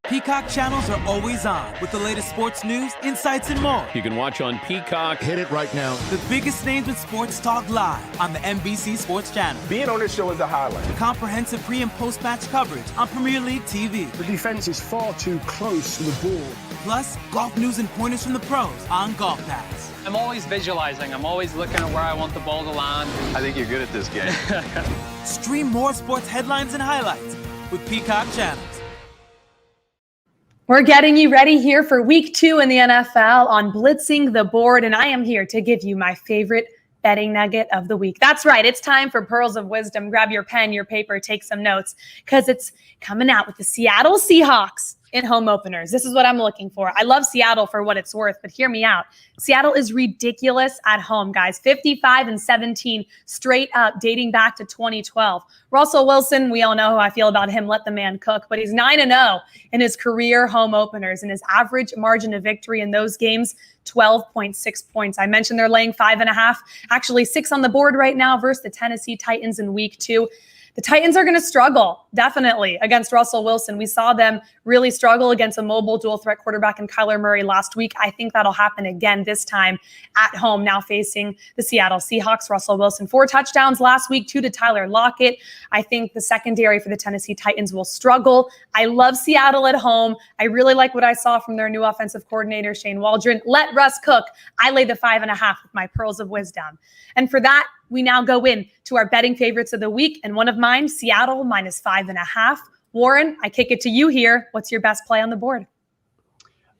Peacock channels are always on with the latest sports news, insights, and more. You can watch on Peacock. Hit it right now. The biggest names in sports talk live on the NBC Sports Channel. Being on this show is a highlight. The comprehensive pre- and post-match coverage on Premier League TV. The defense is far too close to the ball. Plus, golf news and pointers from the pros on Golf Pass. I'm always visualizing. I'm always looking at where I want the ball to land. I think you're good at this game. Stream more sports headlines and highlights with Peacock channels. We're getting you ready here for week 2 in the NFL on Blitzing the Board, and I am here to give you my favorite betting nugget of the week. That's right. It's time for Pearls of Wisdom. Grab your pen, your paper, take some notes, because it's coming out with the Seattle Seahawks in home openers. This is what I'm looking for. I love Seattle for what it's worth, but hear me out. Seattle is ridiculous at home, guys. 55-17 straight up, dating back to 2012. Russell Wilson, we all know how I feel about him. Let the man cook, but he's 9-0 in his career home openers, and his average margin of victory in those games, 12.6 points. I mentioned they're laying 5.5, actually 6 on the board right now versus the Tennessee Titans in week 2. The Titans are going to struggle, definitely, against Russell Wilson. We saw them really struggle against a mobile dual-threat quarterback in Kyler Murray last week. I think that'll happen again this time at home, now facing the Seattle Seahawks. Russell Wilson, 4 touchdowns last week, 2 to Tyler Lockett. I think the secondary for the Tennessee Titans will struggle. I love Seattle at home. I really like what I saw from their new offensive coordinator, Shane Waldron. Let Russ cook. I lay the 5.5 with my Pearls of Wisdom. And for that, we now go in to our betting favorites of the week, and one of mine, Seattle minus 5.5. Warren, I kick it to you here. What's your best play on the board?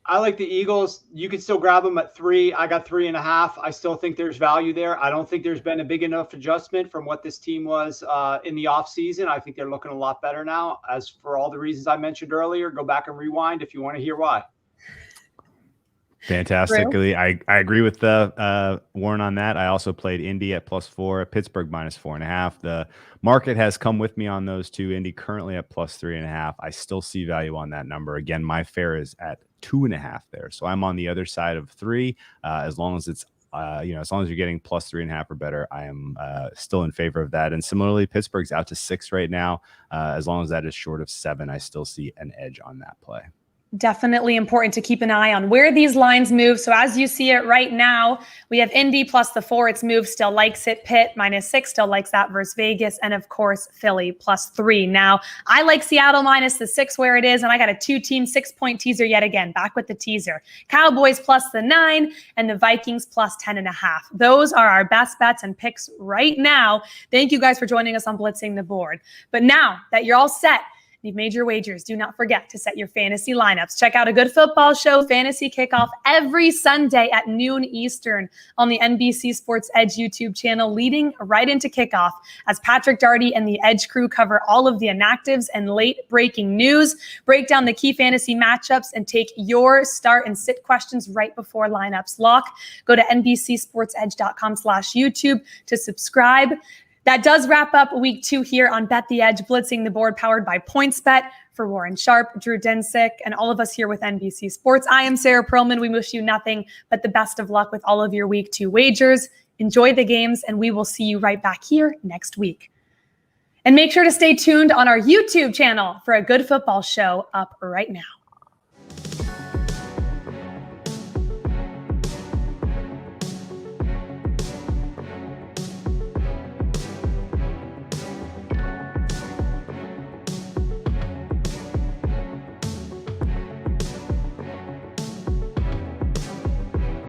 I like the Eagles. You can still grab them at 3. I got 3.5. I still think there's value there. I don't think there's been a big enough adjustment from what this team was in the offseason. I think they're looking a lot better now. As for all the reasons I mentioned earlier, go back and rewind if you want to hear why. Fantastically. I agree with the Warren on that. I also played Indy at +4, Pittsburgh minus 4.5. The market has come with me on those two. Indy currently at +3.5. I still see value on that number. Again, my fare is at 2.5 there. So I'm on the other side of 3. As long as it's as long as you're getting +3.5 or better, I am still in favor of that. And similarly, Pittsburgh's out to 6 right now. As long as that is short of 7, I still see an edge on that play. Definitely important to keep an eye on where these lines move. So as you see it right now, we have Indy +4. It's moved, still likes it. Pitt -6, still likes that versus Vegas. And of course, Philly +3. Now, I like Seattle -6 where it is. And I got a 2-team 6-point teaser yet again, back with the teaser. Cowboys +9 and the Vikings +10.5. Those are our best bets and picks right now. Thank you guys for joining us on Blitzing the Board. But now that you're all set You've made your wagers. Do not forget to set your fantasy lineups. Check out A Good Football Show Fantasy Kickoff every Sunday at noon Eastern on the NBC Sports Edge YouTube channel, leading right into kickoff as Patrick Daugherty and the Edge crew cover all of the inactives and late breaking news, break down the key fantasy matchups, and take your start and sit questions right before lineups lock. Go to NBCSportsEdge.com/YouTube to subscribe. That does wrap up week 2 here on Bet the Edge, Blitzing the Board, powered by PointsBet. For Warren Sharp, Drew Dinsick, and all of us here with NBC Sports, I am Sara Perlman. We wish you nothing but the best of luck with all of your week 2 wagers. Enjoy the games, and we will see you right back here next week. And make sure to stay tuned on our YouTube channel for A Good Football Show up right now.